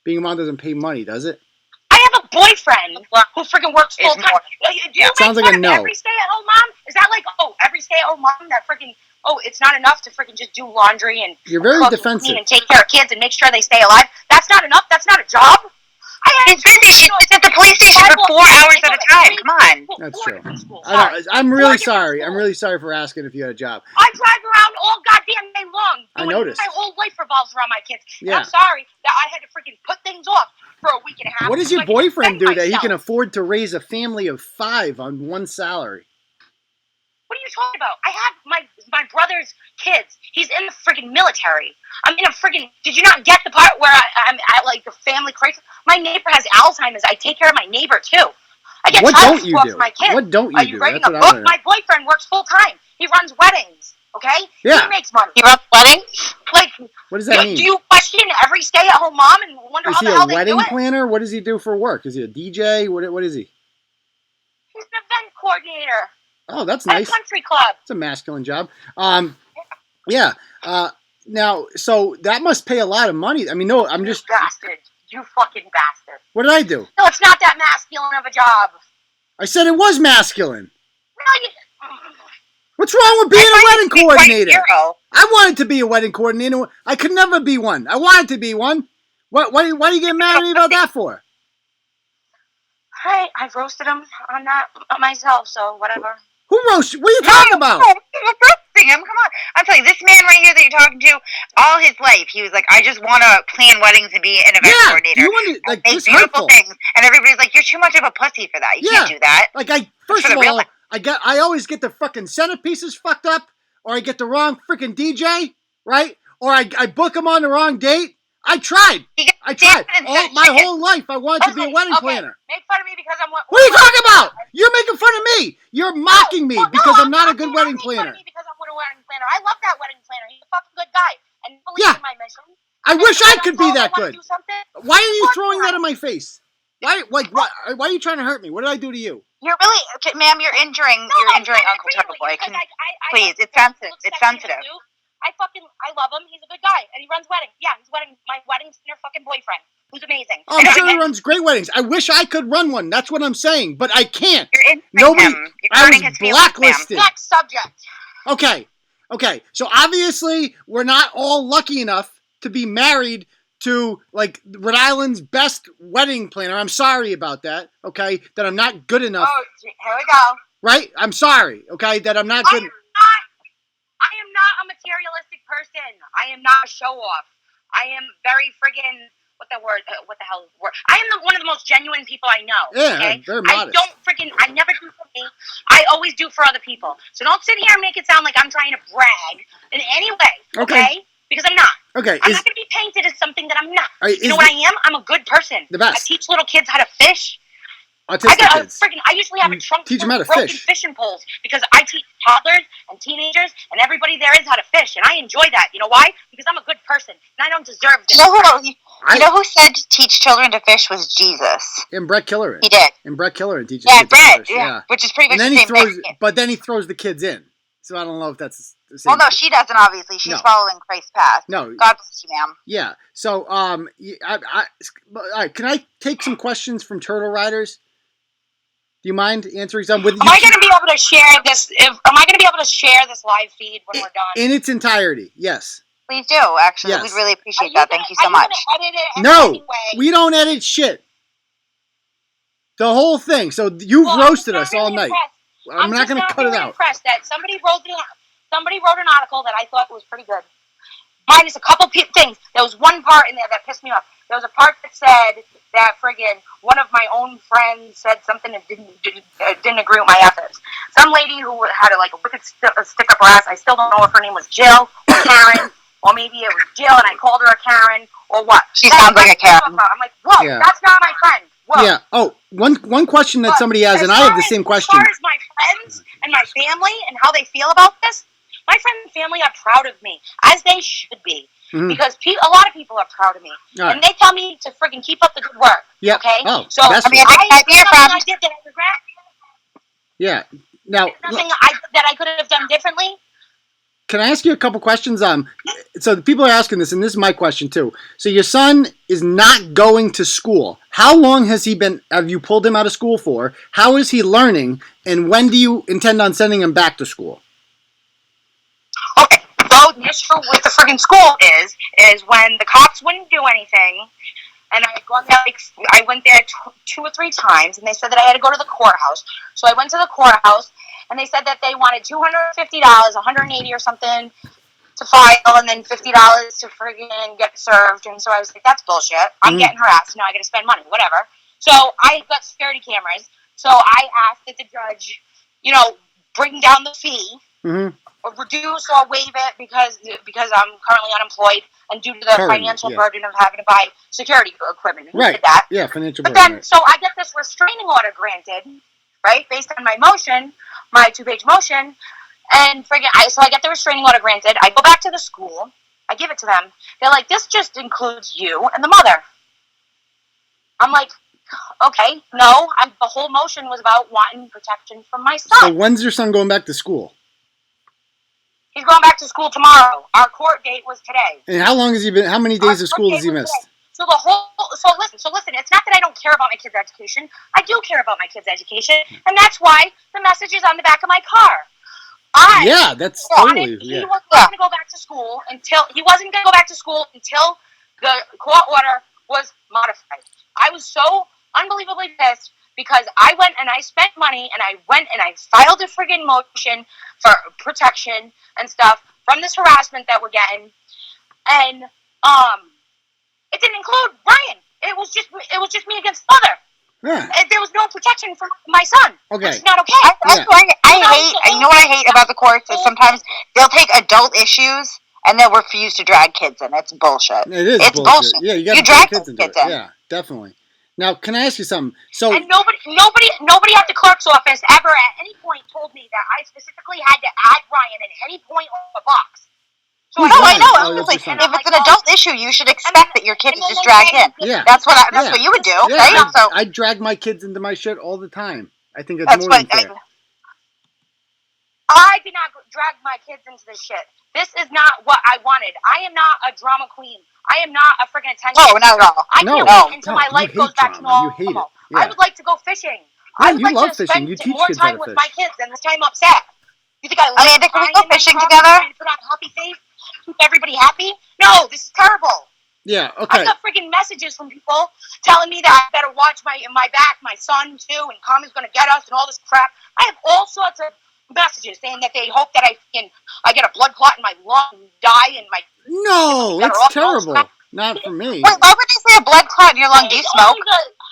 Being a mom doesn't pay money, does it? I have a boyfriend who freaking works full time. Sounds like a no. Every stay-at-home mom? Is that like, every stay-at-home mom that freaking, it's not enough to freaking just do laundry and you're very defensive and take care of kids and make sure they stay alive? That's not enough? That's not a job? It's at the police station for 4 hours at a time. Come on. That's true. I'm really sorry. I'm really sorry for asking if you had a job. I drive around all goddamn day long. I noticed. My whole life revolves around my kids. Yeah. And I'm sorry that I had to freaking put things off for a week and a half. What does your boyfriend do that he can afford to raise a family of 5 on one salary? What are you talking about? I have my brother's kids. He's in the freaking military. I'm in a freaking... Did you not get the part where I'm at, like, the family crisis? My neighbor has Alzheimer's. I take care of my neighbor, too. I get child support for my kids. What don't you do? Are you writing a book? My boyfriend works full-time. He runs weddings, okay? Yeah. He makes money. He runs weddings? Like, what does that mean? Do you question every stay-at-home mom and wonder how the hell they do it? Is he a wedding planner? What does he do for work? Is he a DJ? What is he? He's an event coordinator. Oh, that's nice. At a country club. It's a masculine job. Yeah. Now, so that must pay a lot of money. I mean, no, I'm just... Bastard. You fucking bastard. What did I do? No, it's not that masculine of a job. I said it was masculine. No, What's wrong with being a wedding coordinator? I wanted to be a wedding coordinator. I could never be one. I wanted to be one. Why are you getting mad at me about that for? I roasted him on that myself, so whatever. Who roasted? What are you talking about? No, roasting him. Come on. I'm telling you, this man right here that you're talking to, all his life, he was like, I just want to plan weddings and be an event coordinator. You want to, like, make beautiful things. And everybody's like, you're too much of a pussy for that. You can't do that. Like, first of all, I always get the fucking centerpieces fucked up, or I get the wrong freaking DJ, right? Or I book them on the wrong date. I tried. My whole life, I wanted to be a wedding planner. Make fun of me because I'm... What are you talking about? You're making fun of me. You're mocking me because I'm not a good wedding planner. Fun of me because I'm a wedding planner. I love that wedding planner. He's a fucking good guy. And believe in my mission. I wish I could be that good. Why are you throwing that in my face? Why are you trying to hurt me? What did I do to you? You're really... Okay, ma'am, you're injuring Uncle Turtleboy. Please, it's sensitive. It's sensitive. I love him. He's a good guy, and he runs weddings. Yeah, he's my wedding planner fucking boyfriend, who's amazing. Oh, I'm sure he runs great weddings. I wish I could run one. That's what I'm saying, but I can't. You're I was blacklisted. Next subject. Okay. So obviously, we're not all lucky enough to be married to like Rhode Island's best wedding planner. I'm sorry about that. Okay, that I'm not good enough. Oh, here we go. Right? I'm sorry. Okay, that I'm not good. I am not a materialistic person. I am not a show-off. I am very friggin' what the hell word? I am one of the most genuine people I know. Yeah, okay? very modest. I never do for me. I always do for other people. So don't sit here and make it sound like I'm trying to brag in any way. Okay? Because I'm not. Okay. I'm not going to be painted as something that I'm not. You know what I am? I'm a good person. The best. I teach little kids how to fish. I usually have a trunk full of broken fishing poles because I teach toddlers and teenagers and everybody there is how to fish, and I enjoy that. You know why? Because I'm a good person, and I don't deserve this. You know who said to teach children to fish was Jesus. And Brett Killeran. He did. And Brett Killeran teaches kids to fish. Yeah. Which is pretty much the same thing. But then he throws the kids in. So I don't know if that's the same. Well, no, she doesn't, obviously. She's following Christ's path. No. God bless you, ma'am. Yeah. So, all right, can I take some questions from Turtle Riders? Do you mind answering some? Am I going to be able to share this? Am I going to be able to share this live feed when we're done? In its entirety, yes. Please do, actually. Yes. We'd really appreciate that. Thank you so much. Edit it No, anyway? we don't edit shit. The whole thing. So you've roasted us all night. I'm not going to cut it out. I'm impressed that somebody wrote an article that I thought was pretty good. Minus a couple things. There was one part in there that pissed me off. There was a part that said that friggin' one of my own friends said something that didn't agree with my ethics. Some lady who had a wicked stick up her ass. I still don't know if her name was Jill or Karen, or maybe it was Jill and I called her a Karen or what. She sounds like a Karen. I'm like, whoa, that's not my friend. Whoa. Yeah. Oh, one question that somebody has, and I have the same question. As far as my friends and my family and how they feel about this, my friends and family are proud of me, as they should be. Mm-hmm. Because a lot of people are proud of me. Right. And they tell me to freaking keep up the good work. Yeah. Okay? Oh, so, I mean, I did that I regret. Yeah. Now, nothing that I could have done differently. Can I ask you a couple questions? So the people are asking this, and this is my question too. So your son is not going to school. How long have you pulled him out of school for? How is he learning? And when do you intend on sending him back to school? Okay, so the issue with the friggin' school is when the cops wouldn't do anything, and I went there 2 or 3 times, and they said that I had to go to the courthouse. So I went to the courthouse, and they said that they wanted $250, $180 or something to file, and then $50 to friggin' get served. And so I was like, that's bullshit. I'm getting harassed. Now I got to spend money, whatever. So I got security cameras. So I asked that the judge, bring down the fee, or reduce or waive it because I'm currently unemployed and due to the financial burden of having to buy security equipment. Right. Did that. Yeah, financial burden. But then, so I get this restraining order granted, right, based on my motion, my 2-page motion, and so I get the restraining order granted. I go back to the school. I give it to them. They're like, this just includes you and the mother. I'm like, okay, no. The whole motion was about wanting protection from my son. So when's your son going back to school? He's going back to school tomorrow. Our court date was today. And how long has he been? How many days of school has he missed? So listen. It's not that I don't care about my kids' education. I do care about my kids' education, and that's why the message is on the back of my car. That's totally. He wasn't going to go back to school until the court order was modified. I was so unbelievably pissed because I went and I spent money and I went and I filed a friggin' motion for protection and stuff from this harassment that we're getting, and it didn't include Brian. It was just me against mother. Yeah. There was no protection for my son. Okay. Which is not okay. You know what I hate about the courts is sometimes they'll take adult issues and they'll refuse to drag kids in. It's bullshit. It's bullshit. Yeah, you drag kids in. Yeah, definitely. Now, can I ask you something? And nobody at the clerk's office ever at any point told me that I specifically had to add Ryan at any point on the box. So I know. If it's an adult issue, you should expect that your kid is just dragged in. Yeah. That's what you would do, right? I drag my kids into my shit all the time. I think that's more than fair. I did not drag my kids into this shit. This is not what I wanted. I am not a drama queen. I am not a freaking attention. No, not at all. I can't wait until my life goes back to normal. You hate it. Yeah. I would like to go fishing. Yeah, I would like to spend more time with my kids than this time upset. You think Amanda, can we go fishing together? Put on a happy face, keep everybody happy? No, this is terrible. Yeah, okay. I got freaking messages from people telling me that I better watch my back, my son too, and Karma's gonna get us and all this crap. I have all sorts of messages saying that they hope that I get a blood clot in my lung and die and my... No, that's terrible. Not for me. Wait, why would they say a blood clot in your lung? Do you smoke?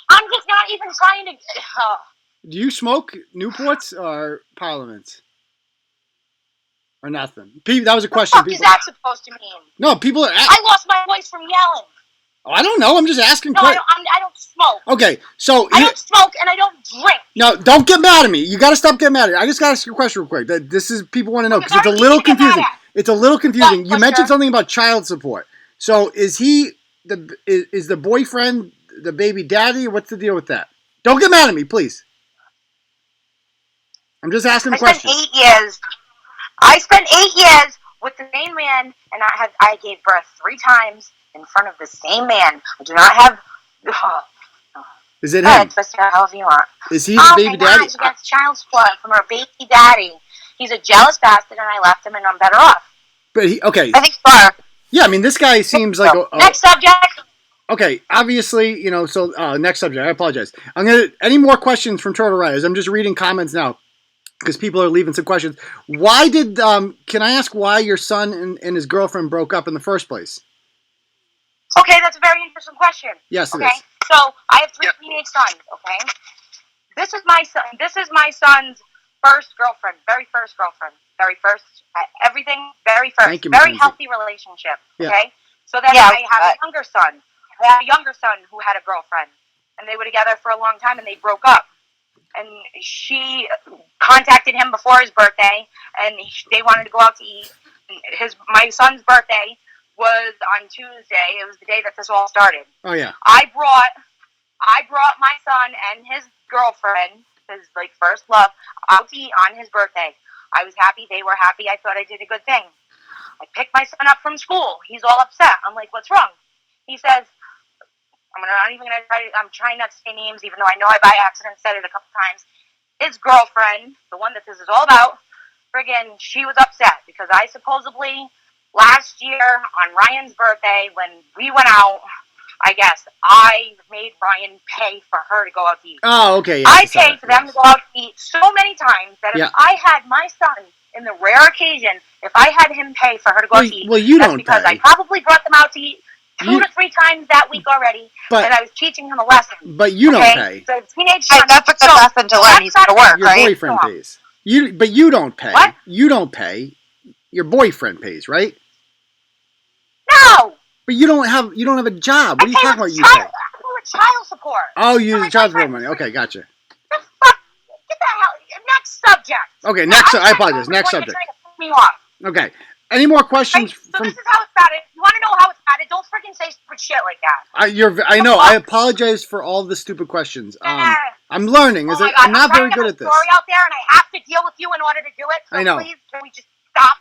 I'm just not even trying to... Do you smoke Newports or Parliaments? Or nothing? That was a question. What the fuck is that supposed to mean? No, people are... I lost my voice from yelling. Oh, I don't know. I'm just asking. No, I don't smoke. Okay, so... I don't smoke and I don't drink. No, don't get mad at me. You got to stop getting mad at me. I just got to ask you a question real quick. This is... People want to know, because it's a little confusing. It's a little confusing. You mentioned something about child support. So, is the boyfriend the baby daddy? What's the deal with that? Don't get mad at me, please. I'm just asking a question. I spent 8 years... I spent 8 years with the same man, and I gave birth 3 times in front of the same man. I do not have. Is it Go ahead, him? twist it however you want. Is he the baby daddy? She gets child support from her baby daddy. He's a jealous bastard, and I left him, and I'm better off. But okay. I think so. Yeah, I mean, this guy seems like next subject. Okay, obviously, so next subject. I apologize. Any more questions from Turtle Riders? I'm just reading comments now because people are leaving some questions. Why did can I ask why your son and his girlfriend broke up in the first place? Okay, that's a very interesting question. Yes, it okay? is. So I have 3 teenage sons. Okay, this is my son. This is my son's first girlfriend, very first girlfriend, very first everything, very first, Thank you, very Mackenzie. healthy relationship. Yeah. Okay, so then I have a younger son. I had a younger son who had a girlfriend, and they were together for a long time, and they broke up. And she contacted him before his birthday, and they wanted to go out to eat. My son's birthday was on Tuesday. It was the day that this all started. Oh yeah. I brought my son and his girlfriend, his first love, out to eat on his birthday. I was happy. They were happy. I thought I did a good thing. I picked my son up from school. He's all upset. I'm like, "What's wrong?" He says, I'm trying not to say names, even though I know I by accident said it a couple times. His girlfriend, the one that this is all about, friggin', she was upset because I supposedly last year on Ryan's birthday when we went out, I guess I made Ryan pay for her to go out to eat. Oh, okay. Yeah, I paid for them to go out to eat so many times that if I had my son, in the rare occasion, if I had him pay for her to go out to eat, that's because I probably brought them out to eat 2 to 3 times that week already, and I was teaching him a lesson. But you don't pay. So teenage son, that's a good lesson to learn. He's to work, your right? Your boyfriend pays. But you don't pay. What? You don't pay. Your boyfriend pays, right? No. But you don't have a job. What are you talking about? You pay. I pay child support. Oh, you use child support money. Okay, gotcha. Get the hell. Next subject. Okay, I apologize. Next subject. Me off. Okay. Any more questions? So this is how it started. You want to know how it started? Don't freaking say stupid shit like that. I know. I apologize for all the stupid questions. I'm learning. I'm not very good at this. Story out there, and I have to deal with you in order to do it. So I know. Please, can we just stop?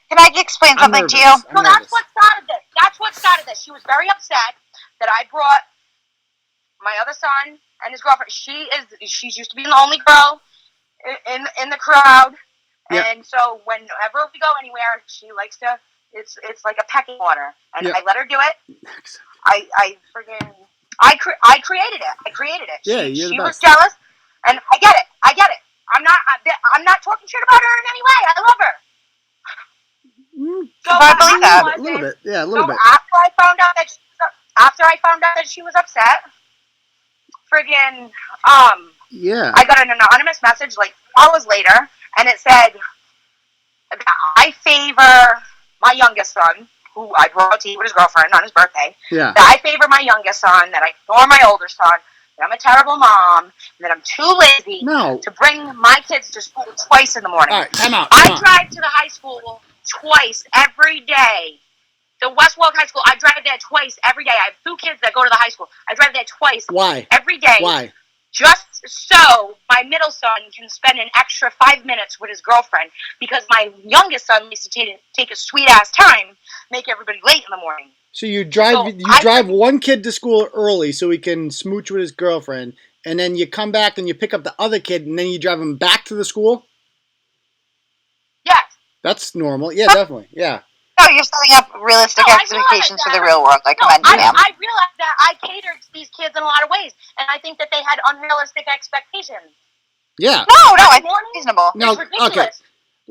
Can I explain something to you? So that's what started this. That's what started this. She was very upset that I brought my other son and his girlfriend. She's used to being the only girl in the crowd. Yeah. And so whenever we go anywhere, she likes to. It's like a pecking order, and I let her do it. I created it. I created it. Yeah, she was jealous, and I get it. I'm not talking shit about her in any way. I love her. So I believe that a little bit. Yeah, a little bit. After I found out that she was upset, friggin', I got an anonymous message 4 hours later, and it said, I favor my youngest son, who I brought out to eat with his girlfriend on his birthday. Yeah. That I favor my youngest son, that I ignore my older son, that I'm a terrible mom, and that I'm too lazy to bring my kids to school twice in the morning. All right, time out. I drive to the high school twice every day. The West Warwick High School, I drive there twice every day. I have 2 kids that go to the high school. I drive there twice. Why? Every day. Why? Just so my middle son can spend an extra 5 minutes with his girlfriend, because my youngest son needs to take a sweet ass time, make everybody late in the morning. So you drive one kid to school early so he can smooch with his girlfriend, and then you come back and you pick up the other kid, and then you drive him back to the school? Yes. That's normal. Yeah, definitely. Yeah. No, you're setting up realistic expectations for the real world. I commend you, ma'am. I realized that I catered to these kids in a lot of ways, and I think that they had unrealistic expectations. Yeah. No, I think it's reasonable. No, it's ridiculous.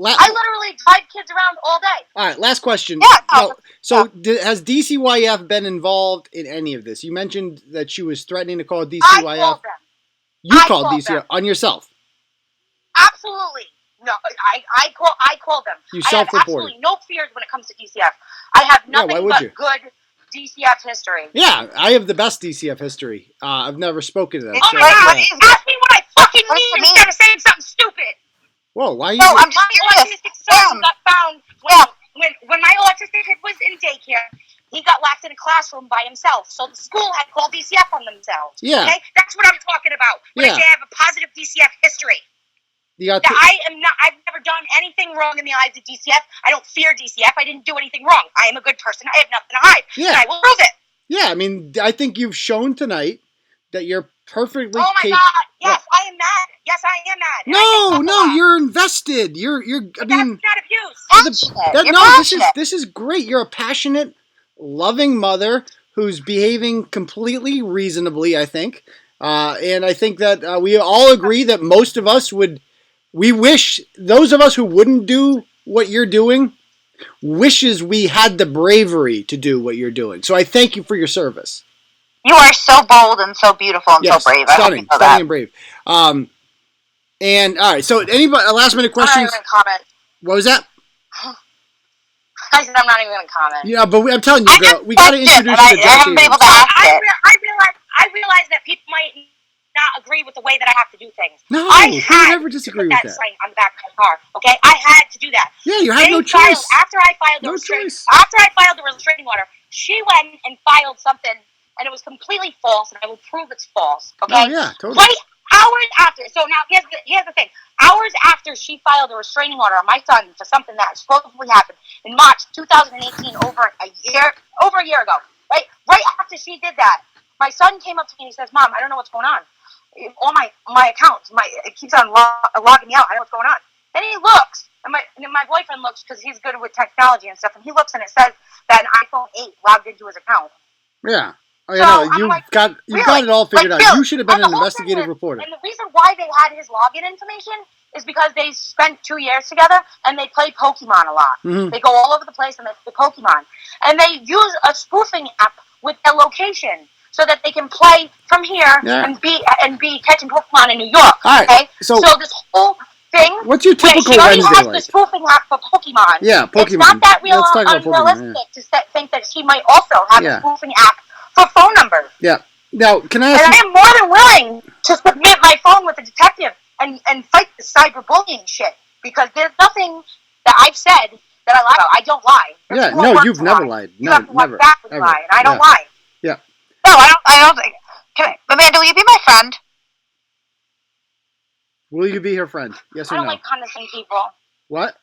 Okay. I literally drive kids around all day. All right, last question. Yeah. Has DCYF been involved in any of this? You mentioned that she was threatening to call DCYF. I called them. You called DCYF on yourself? Absolutely. No, I call them. You I have absolutely no fears when it comes to DCF. I have nothing but good DCF history. Yeah, I have the best DCF history. I've never spoken to them. Oh my God! Ask me what I fucking mean instead of saying something stupid. Whoa, why are you? No, I'm just my autistic son got found when my autistic kid was in daycare. He got locked in a classroom by himself, so the school had called DCF on themselves. Yeah, okay? That's what I'm talking about. When I say I have a positive DCF history. I've never done anything wrong in the eyes of DCF. I don't fear DCF. I didn't do anything wrong. I am a good person. I have nothing to hide. Yeah. And I will prove it. Yeah, I mean, I think you've shown tonight that you're perfectly Oh my God! Yes, I am mad. Yes, I am mad. No, you're invested. You're. But that's not abuse. Passionate. This is great. You're a passionate, loving mother who's behaving completely reasonably, I think. And I think that we all agree that most of us we wish, those of us who wouldn't do what you're doing, wishes we had the bravery to do what you're doing. So I thank you for your service. You are so bold and so beautiful and so brave. Stunning and brave. And all right, so anybody, last minute questions? I'm not even gonna comment. What was that? I said I'm not even gonna comment. Yeah, but I'm telling you, girl, we got to introduce you to I Josh haven't been able to ask it. I realize that people might not agree with the way that I have to do things. No, I who had would ever disagree to with put that? sign on the back of my car. Okay, I had to do that. Yeah, you had no choice. After I filed the restraining order, she went and filed something, and it was completely false, and I will prove it's false. Okay. Oh yeah, totally. Right hours after. So now here's the thing. Hours after she filed a restraining order on my son for something that supposedly happened in March 2018, over a year ago. Right after she did that, my son came up to me and he says, "Mom, I don't know what's going on. All my accounts, it keeps on logging me out. I don't know what's going on." Then he looks, and my boyfriend looks because he's good with technology and stuff, and he looks and it says that an iPhone 8 logged into his account. Yeah. Oh, So, yeah, no, I'm you've like, got it all figured out. Really? You should have been And an the whole investigative thing is- reporter. And the reason why they had his login information is because they spent 2 years together and they play Pokemon a lot. Mhm. They go all over the place and they play Pokemon. And they use a spoofing app with their location so that they can play from here and be catching Pokemon in New York. All right, Okay? so this whole thing. What's your typical she already Wednesday has like? the spoofing app for Pokemon. Yeah, Pokemon. It's not that Let's talk about Pokemon, unrealistic to think that she might also have a spoofing app for phone numbers. Yeah. Now, can I And ask I you? am more than willing to submit my phone with a detective and fight the cyberbullying shit, because there's nothing that I've said that I lie about. I don't lie. Yeah, no, you've never lied. You No, have to never. work backwards Ever. lie, and I don't Yeah. lie. Yeah. No, I don't think. Amanda, will you be my friend? Will you be her friend? Yes I or don't no? like condescending people. What?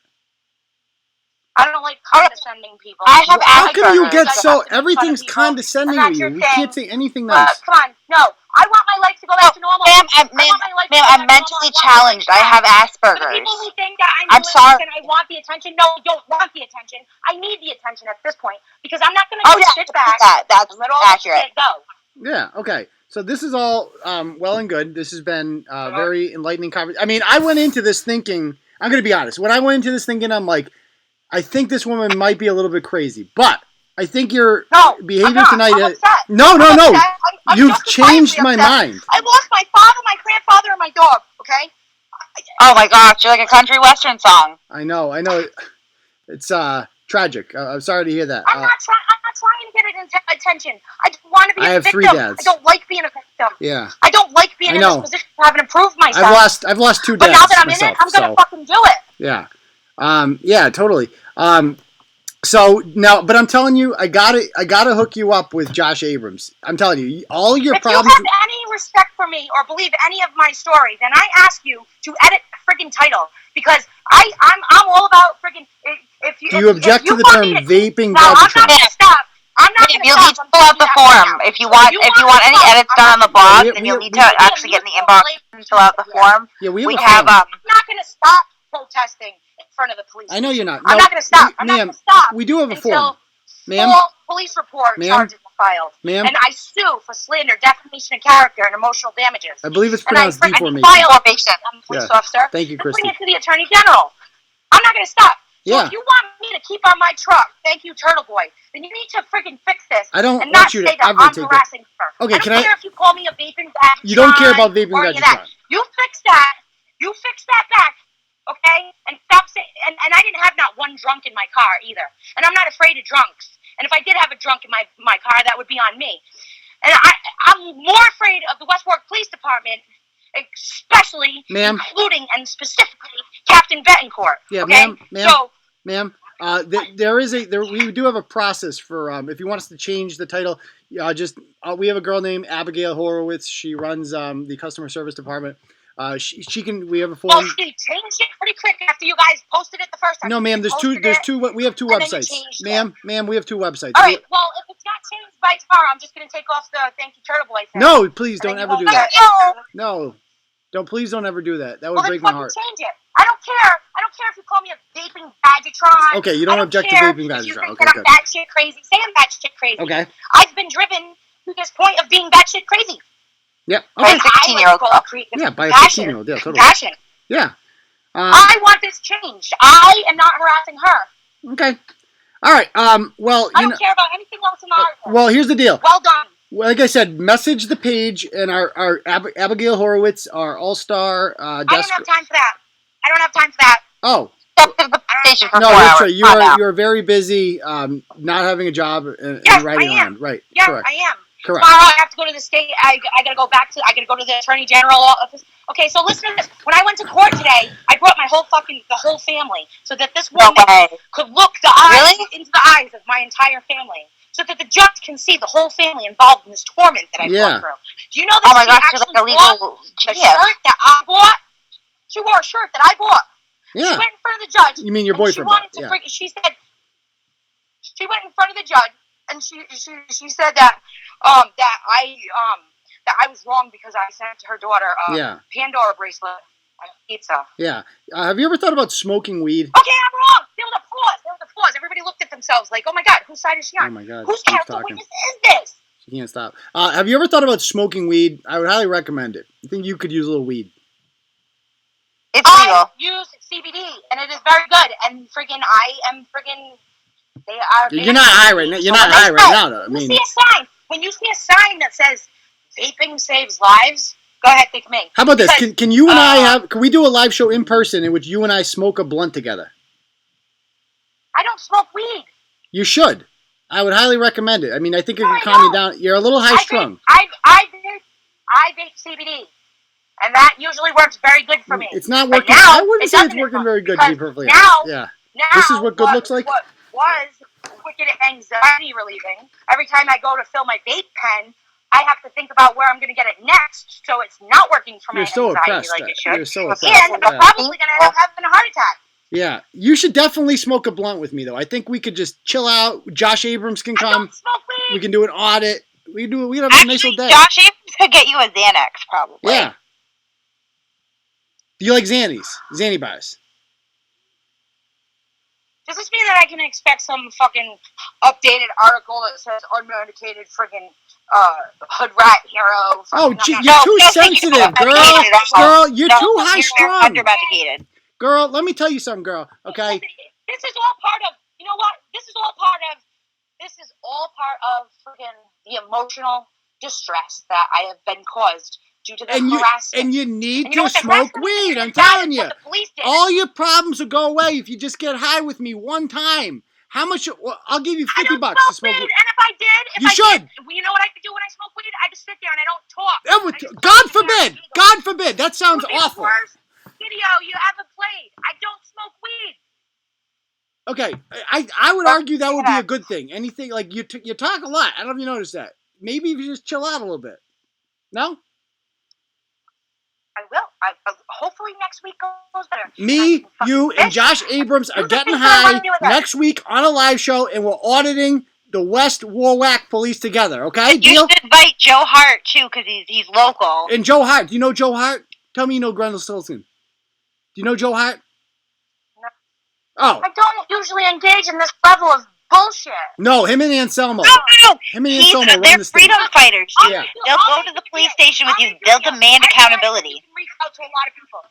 I don't like condescending people. I have How Asperger's. come you get I so have to make fun of everything's people. condescending That's with you? your We thing. can't say anything But nice. come on, no. I want my life to go back to normal. Ma'am, I want my life to go ma'am, back I'm to mentally normal. challenged. I have For the Asperger's. people who think that I'm malicious sorry. and I want the attention, no, I don't want the attention. I need the attention at this point, because I'm not going to just sit back That's and let all this accurate. shit go. Yeah. Okay. So this is all well and good. This has been very enlightening conversation. I mean, I went into this thinking. I'm going to be honest. When I went into this thinking, I'm like, I think this woman might be a little bit crazy, but I think your behavior tonight. I'm upset. No. I'm You've justifiably changed my upset. mind. I lost my father, my grandfather, and my dog. Okay. Oh my gosh, you're like a country western song. I know. It's tragic. I'm sorry to hear that. I'm not trying to get attention. I just want to be I a have victim. 3 dads. I don't like being a victim. Yeah. I don't like being in this position of having to prove myself. I've lost 2 But dads now that I'm myself, in it, I'm gonna fucking do it. Yeah. Yeah, totally. So now, but I'm telling you, I gotta hook you up with Josh Abrams. I'm telling you, all your problems. If you have any respect for me or believe any of my story, then I ask you to edit the friggin' title, because I'm all about friggin'. Do you object to the term vaping No, I'm garbage not truck? gonna stop. I'm not gonna You'll stop. need to fill out the form. If you want any edits done on the blog, then you'll need to actually get in the inbox and fill out the form. Yeah, we We have. have I'm not gonna stop protesting in front of the police. I know you're not. I'm not gonna stop. I'm not ma'am, gonna stop. we do have a form. Until Ma'am? full police report Ma'am? charges are filed. Ma'am? And I sue for slander, defamation of character, and emotional damages. I believe it's And I pronounced file deformation. a police Yeah. officer. Thank you, and bring Christy. it to the Attorney General. I'm not going to stop. So Yeah. if you want me to keep on my truck, thank you, Turtle Boy, then you need to freaking fix this. I don't and want not you to say that ever I'm take that. harassing her. Okay, I don't can I- care if you call me a vaping bag. You don't care about vaping or any gadgets, of that. John. You fix that. You fix that back. Okay? And stop saying. And I didn't have not one drunk in my car either. And I'm not afraid of drunks. And if I did have a drunk in my car, that would be on me. And I'm more afraid of the West Warwick Police Department, especially, including and specifically Captain Betancourt. Yeah, okay? ma'am. We do have a process for if you want us to change the title. We have a girl named Abigail Horowitz. She runs the customer service department. She can. We have a Well, form. she changed it pretty quick after you guys posted it the first time. No, ma'am. There's two. Posted it, We have two and then you websites, changed it. ma'am. We have two websites. All right. Well, if it's not changed by tomorrow, I'm just gonna take off the "Thank you, Turtle Boy" thing. No, please And don't then ever you do won't that. get it. No, don't. Please don't ever do that. That would Well, then break my fucking heart. change it. I don't care. I don't care if you call me a vaping Badgetron. Okay, you don't object to care vaping if you Badgetron. think Okay, that good. I'm batshit crazy. Say I'm batshit crazy. Okay. I've been driven to this point of being batshit crazy. Yep. By Okay. a 16-year-old couple. Yeah, by a 16-year-old. Yeah, totally. Compassion. Yeah. I want this changed. I am not harassing her. Okay. All right. Well, I don't care about anything else in the article. well, here's the deal. Well done. Well, like I said, message the page and our Abigail Horowitz, our all-star I desk. don't have time for that. I don't have time for that. Oh. Station for No, 4 that's hours. right. You are very busy, not having a job and Yes, riding I am. around. Right. Yeah, Correct. I am. Correct. Tomorrow I have to go to the state. I gotta go back to. I gotta go to the attorney general office. Okay, so listen to this. When I went to court today, I brought the whole family, so that this woman could look into the eyes of my entire family, so that the judge can see the whole family involved in this torment that I've gone through. Do you know that Oh my she gosh, you're like a actually legal bought the genius. shirt that I bought? She wore a shirt that I bought. Yeah. She went in front of the judge. You mean your and boyfriend? She wanted to. Yeah. She said. She went in front of the judge, and she said that that I was wrong because I sent her daughter a Pandora bracelet and a pizza. Yeah. Have you ever thought about smoking weed? Okay, I'm wrong. There was applause. Everybody looked at themselves like, "Oh my God, whose side is she on? Oh my God. Whose Keep character talking. witness is this?" She can't stop. Have you ever thought about smoking weed? I would highly recommend it. I think you could use a little weed. It's legal. I use CBD, and it is very good. And they are. You're not high right now. You're not high right now, though. I mean, when you see a sign that says "Vaping saves lives," go ahead, think me. How about this? Can you and I can we do a live show in person in which you and I smoke a blunt together? I don't smoke weed. You should. I would highly recommend it. I mean, I think it can calm you down. You're a little high strung. I vape CBD, and that usually works very good for me. It's not working. Now, I wouldn't say it's working very good, to be perfectly honest. Yeah. Now, this is what good looks like? What was wicked anxiety relieving, every time I go to fill my vape pen, I have to think about where I'm going to get it next, so it's not working for my anxiety like it should. You're so impressed. And I'm probably going to end up having a heart attack. Yeah. You should definitely smoke a blunt with me, though. I think we could just chill out. Josh Abrams can come. I don't smoke weed. We can do an audit. We have a nice little day. Josh Abrams could get you a Xanax, probably. Yeah. Do you like Xanny bars? Does this mean that I can expect some fucking updated article that says unmedicated friggin' hood rat hero? Oh, you're too sensitive, girl. Girl, you're too high strung. Undermedicated. Girl, let me tell you something, girl. Okay. This is all part of. You know what? This is all part of friggin' the emotional distress that I have been caused due to the harassment. And you need to smoke weed. I'm telling you. All your problems will go away if you just get high with me one time. How much? I'll give you $50 to smoke weed. And if I did, you should. You know what I could do when I smoke weed? I just sit there and I don't talk. God forbid. God forbid. That sounds awful. Worst video you ever played. I don't smoke weed. Okay, I would argue that would be a good thing. Anything like you talk a lot. I don't know if you noticed that. Maybe if you just chill out a little bit. No? I will. Hopefully next week goes better. Me, you, and Josh Abrams are getting high next week on a live show, and we're auditing the West Warwick Police together. Okay, deal? You should invite Joe Hart too, because he's local. And Joe Hart. Do you know Joe Hart? Tell me you know Grendel Stilson. Do you know Joe Hart? No. Oh. I don't usually engage in this level of bullshit. No, him and Anselmo. No. Him and Anselmo run the state. They're freedom fighters. Yeah. They'll go to the police station with you. They'll demand accountability. You can reach out to a lot of people.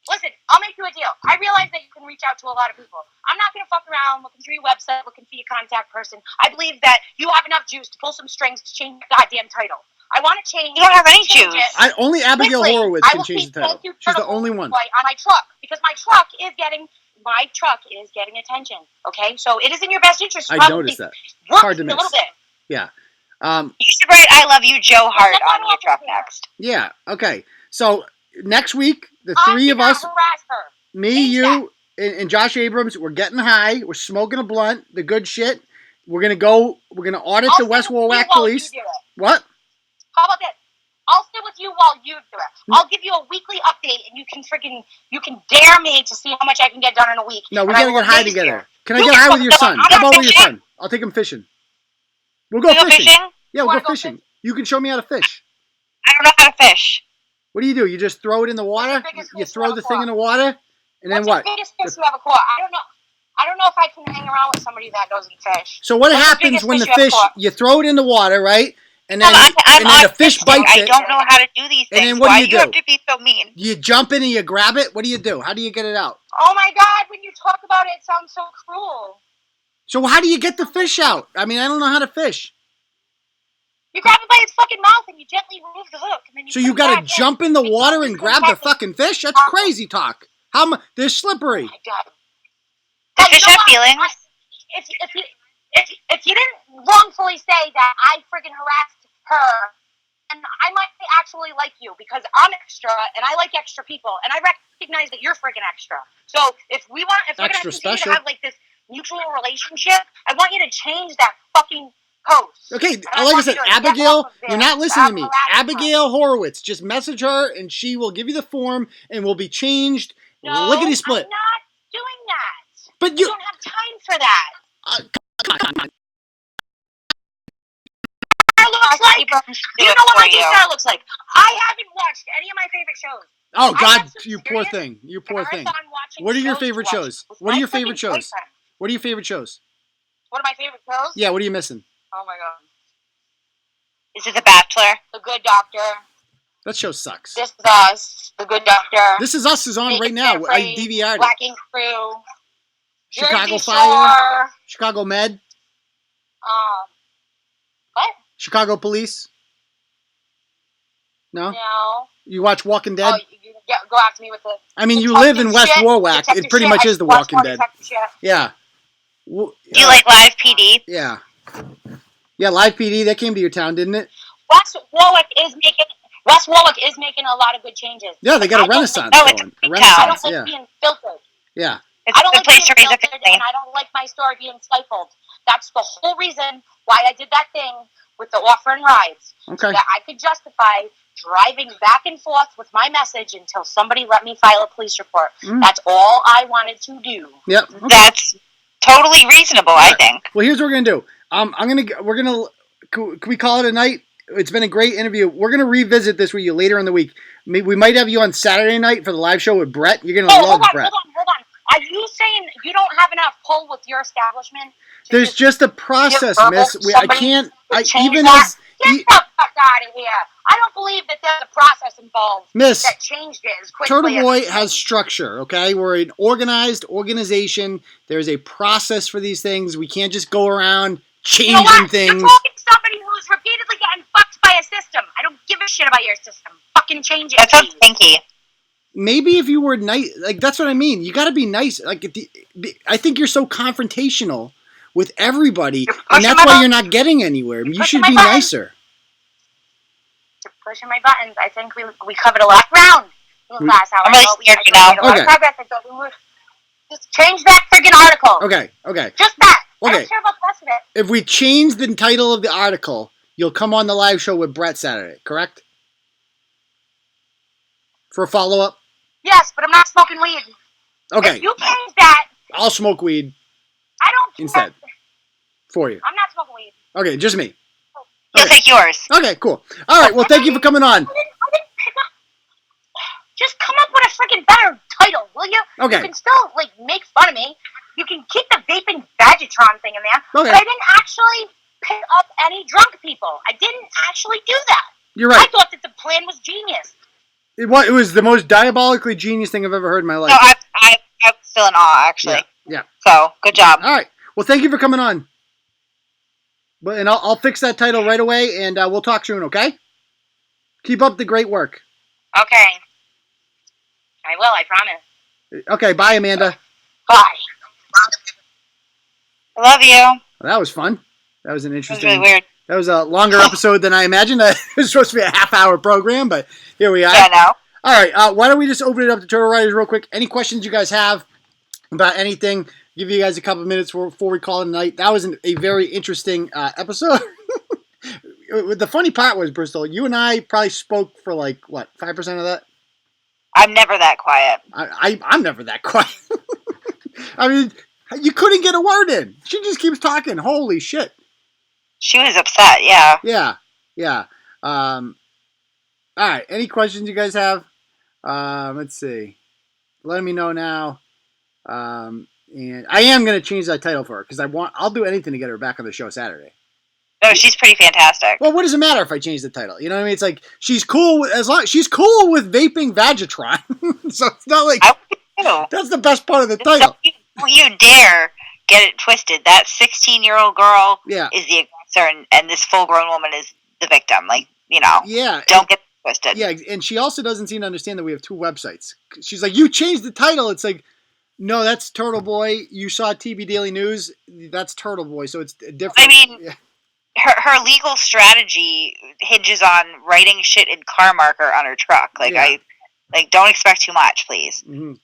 Listen, I'll make you a deal. I realize that you can reach out to a lot of people. I'm not going to fuck around looking through your website, looking for your contact person. I believe that you have enough juice to pull some strings to change your goddamn title. I want to change. You don't have any juice. Only Abigail Horowitz can change the title. She's the only one. On my truck, because my truck is getting attention. Okay, so it is in your best interest. I noticed that. Hard to miss. A little bit. Yeah. You should write "I love you, Joe Hart" on your truck next. Yeah. Okay. So next week, the three of us, me, you, and Josh Abrams, we're getting high. We're smoking a blunt. The good shit. We're gonna audit the West Warwick Police. You What? How about this? I'll sit with you while you do it. I'll give you a weekly update, and you can dare me to see how much I can get done in a week. No, we and I gotta will get high amaze together. you. Can I get high with your son? How about with your son? I'll take him fishing. We'll go You go fishing. fishing? Yeah, we'll Wanna go go fishing. You can show me how to fish. I don't know how to fish. What do? You just throw it in the water? What's the biggest You fish throw you the ever thing in the water, and then What's what? the biggest fish you ever caught? I don't know if I can hang around with somebody that doesn't fish. So what What's the happens biggest when the fish you ever fish, caught? you throw it in the water, right? And then, I'm and then the fish autistic. bites I it. don't know how to do these And things. then what do Why you do you do? have to be so mean? You jump in and you grab it? What do you do? How do you get it out? Oh my God, when you talk about it, it sounds so cruel. So how do you get the fish out? I mean, I don't know how to fish. You grab it by its fucking mouth and you gently remove the hook. And then you So you put it gotta back jump in the water and grab the fucking fish? That's crazy talk. They're slippery. Oh my God. Does Hey, fish have feelings? If you didn't wrongfully say that I friggin' harassed her, and I might actually like you because I'm extra and I like extra people and I recognize that you're friggin' extra. So if we're gonna Extra continue special. to have like this mutual relationship, I want you to change that fucking post. Okay, And I like I want said, you to get Abigail, off of there. you're not listening to me. Harassing Abigail Horowitz, just message her and she will give you the form and will be changed. her. No, Lickety split. I'm not doing that. But I you. don't have time for that. Come on. Looks like? You know what my star looks like? I haven't watched any of my favorite shows. Oh I God, have some you poor serious thing. You poor thing. marathon watching What are your shows to favorite watch shows? with What are my your favorite freaking shows? boyfriend. What are your favorite shows? What are my favorite shows? Yeah, what are you missing? Oh my God. Is it The Bachelor? The Good Doctor. That show sucks. This Is Us. The Good Doctor. This Is Us is on right now. I DVR'd it. Black Ink Crew. Chicago Jersey Fire. Shore. Chicago Med. What? Chicago Police. No? No. You watch Walking Dead? Oh, you go after me with the. I mean, you live in West Warwick. It pretty much is The Walking Dead. Yeah. Do you like Live PD? Yeah. Yeah, Live PD, that came to your town, didn't it? West Warwick is making a lot of good changes. Yeah, they got a renaissance it's going. a A big I renaissance, don't like yeah. being filtered. Yeah. It's I don't a like good place to being raise a filtered, family. and I don't like my story being stifled. That's the whole reason why I did that thing with the offer and rides. Okay. So that I could justify driving back and forth with my message until somebody let me file a police report. That's all I wanted to do. Yep. Okay. That's totally reasonable, I think. Well, here's what we're gonna do. Can we call it a night? It's been a great interview. We're gonna revisit this with you later in the week. We might have you on Saturday night for the live show with Brett. You're gonna love Brett. Hold on. Are you saying you don't have enough pull with your establishment? There's just a process, miss. I can't. Get the fuck out of here. I don't believe that there's a process involved. Miss, that changed it as quickly. Turtle Boy has structure, okay? We're an organized organization. There's a process for these things. We can't just go around changing things. You're talking to somebody who's repeatedly getting fucked by a system. I don't give a shit about your system. Fucking change it. That sounds stinky. Maybe if you were nice, like that's what I mean. You got to be nice. Like I think you're so confrontational with everybody, and that's why you're not getting anywhere. You should be nicer. You're pushing my buttons. I think we covered a lot of ground in the last hour. I'm really scared now. Okay. Just change that friggin' article. Okay. Just that. Okay. I don't care about the rest of it. If we change the title of the article, you'll come on the live show with Brett Saturday, correct? For a follow-up? Yes, but I'm not smoking weed. Okay. If you change that, I'll smoke weed I don't care. instead for you. I'm not smoking weed. Okay, just me. He'll take yours. Okay, cool. All right, well, thank you for coming on. I didn't pick up. Just come up with a freaking better title, will you? Okay. You can still, make fun of me. You can keep the vaping Badgetron thing in there. Okay. But I didn't actually pick up any drunk people. I didn't actually do that. You're right. I thought that the plan was genius. It was the most diabolically genius thing I've ever heard in my life. No, I'm still in awe, actually. Yeah. So, good job. All right. Well, thank you for coming on. And I'll fix that title right away, and we'll talk soon, okay? Keep up the great work. Okay. I will, I promise. Okay, bye, Amanda. Bye. I love you. Well, that was fun. That was an It was interesting... really weird. That was a longer episode than I imagined. It was supposed to be a half-hour program, but here we are. Yeah, I know. All right, why don't we just open it up to Turtle Riders real quick? Any questions you guys have about anything? Give you guys a couple of minutes before we call it a night. That was a very interesting episode. the funny part was, Bristol, you and I probably spoke for like, what, 5% of that? I'm never that quiet. I'm never that quiet. I mean, you couldn't get a word in. She just keeps talking. Holy shit. She was upset, yeah. Yeah. All right. Any questions you guys have? Let's see. Let me know now. And I am going to change that title for her because I'll do anything to get her back on the show Saturday. No, she's pretty fantastic. Well, what does it matter if I change the title? You know what I mean? It's like she's cool she's cool with vaping Vagitron. So it's not like that's the best part of the title. Don't you dare get it twisted. That 16-year-old girl is the aggressor, and this full-grown woman is the victim. Like, don't get it twisted. Yeah, and she also doesn't seem to understand that we have two websites. She's like, you changed the title. It's like, no, that's Turtle Boy. You saw TV Daily News. That's Turtle Boy, so it's different. I mean, her legal strategy hinges on writing shit in car marker on her truck. Like, don't expect too much, please. Mm-hmm.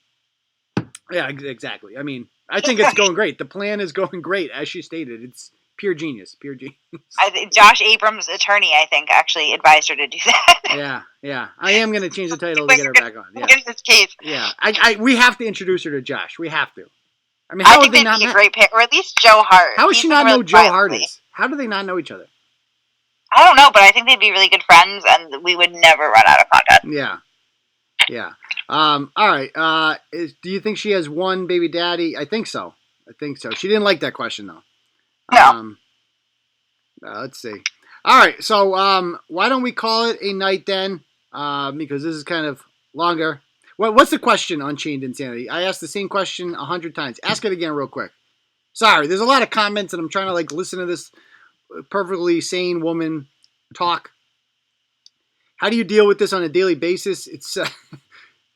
Yeah, exactly. I mean, I think it's going great. The plan is going great, as she stated. It's pure genius. Josh Abrams' attorney, I think, actually advised her to do that. Yeah. I am going to change the title to get her back on. Yeah. In this case. Yeah. We have to introduce her to Josh. We have to. I mean, I think they'd be a great pick, or at least Joe Hart. How would she not know Joe Hart is? How do they not know each other? I don't know, but I think they'd be really good friends, and we would never run out of content. Yeah. All right. Do you think she has one baby daddy? I think so. She didn't like that question, though. No. Let's see. All right. So why don't we call it a night then? Because this is kind of longer. What's the question on Chained Insanity? I asked the same question 100 times. Ask it again real quick. Sorry, there's a lot of comments, and I'm trying to listen to this perfectly sane woman talk. How do you deal with this on a daily basis? It's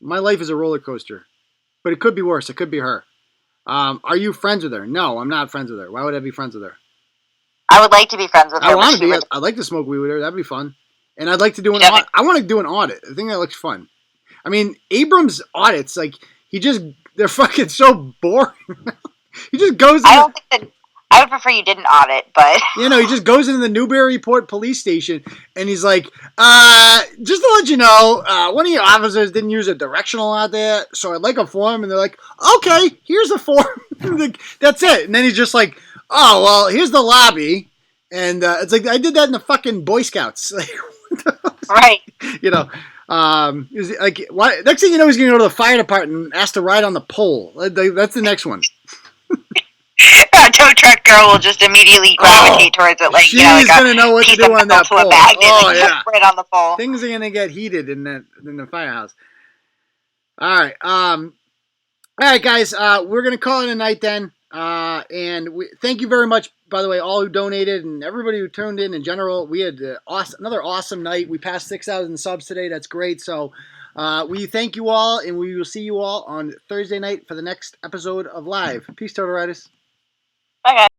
my life is a roller coaster, but it could be worse. It could be her. Are you friends with her? No, I'm not friends with her. Why would I be friends with her? I would like to be friends with her. I want to be. I'd like to smoke weed with her. That'd be fun. And I'd like to do an audit. I want to do an audit. I think that looks fun. I mean, Abrams' audits, they're fucking so boring. He just goes. I would prefer you didn't audit, but he just goes into the Newburyport police station and he's like, just to let you know, one of your officers didn't use a directional out there, so I'd like a form. And they're like, okay, here's a form. That's it. And then he's just like, oh well, here's the lobby, and it's like I did that in the fucking Boy Scouts, right? Next thing you know, he's gonna go to the fire department and ask to ride on the pole. That's the next one. Tow truck girl will just immediately gravitate towards it, she's gonna know what to do on that pole. Right on the pole. Things are gonna get heated in the firehouse. All right, guys. We're gonna call it a night then. And thank you very much, by the way, all who donated and everybody who tuned in general. We had another awesome night. We passed 6,000 subs today. That's great. So we thank you all, and we will see you all on Thursday night for the next episode of Live. Peace, Totoritis. Bye, guys.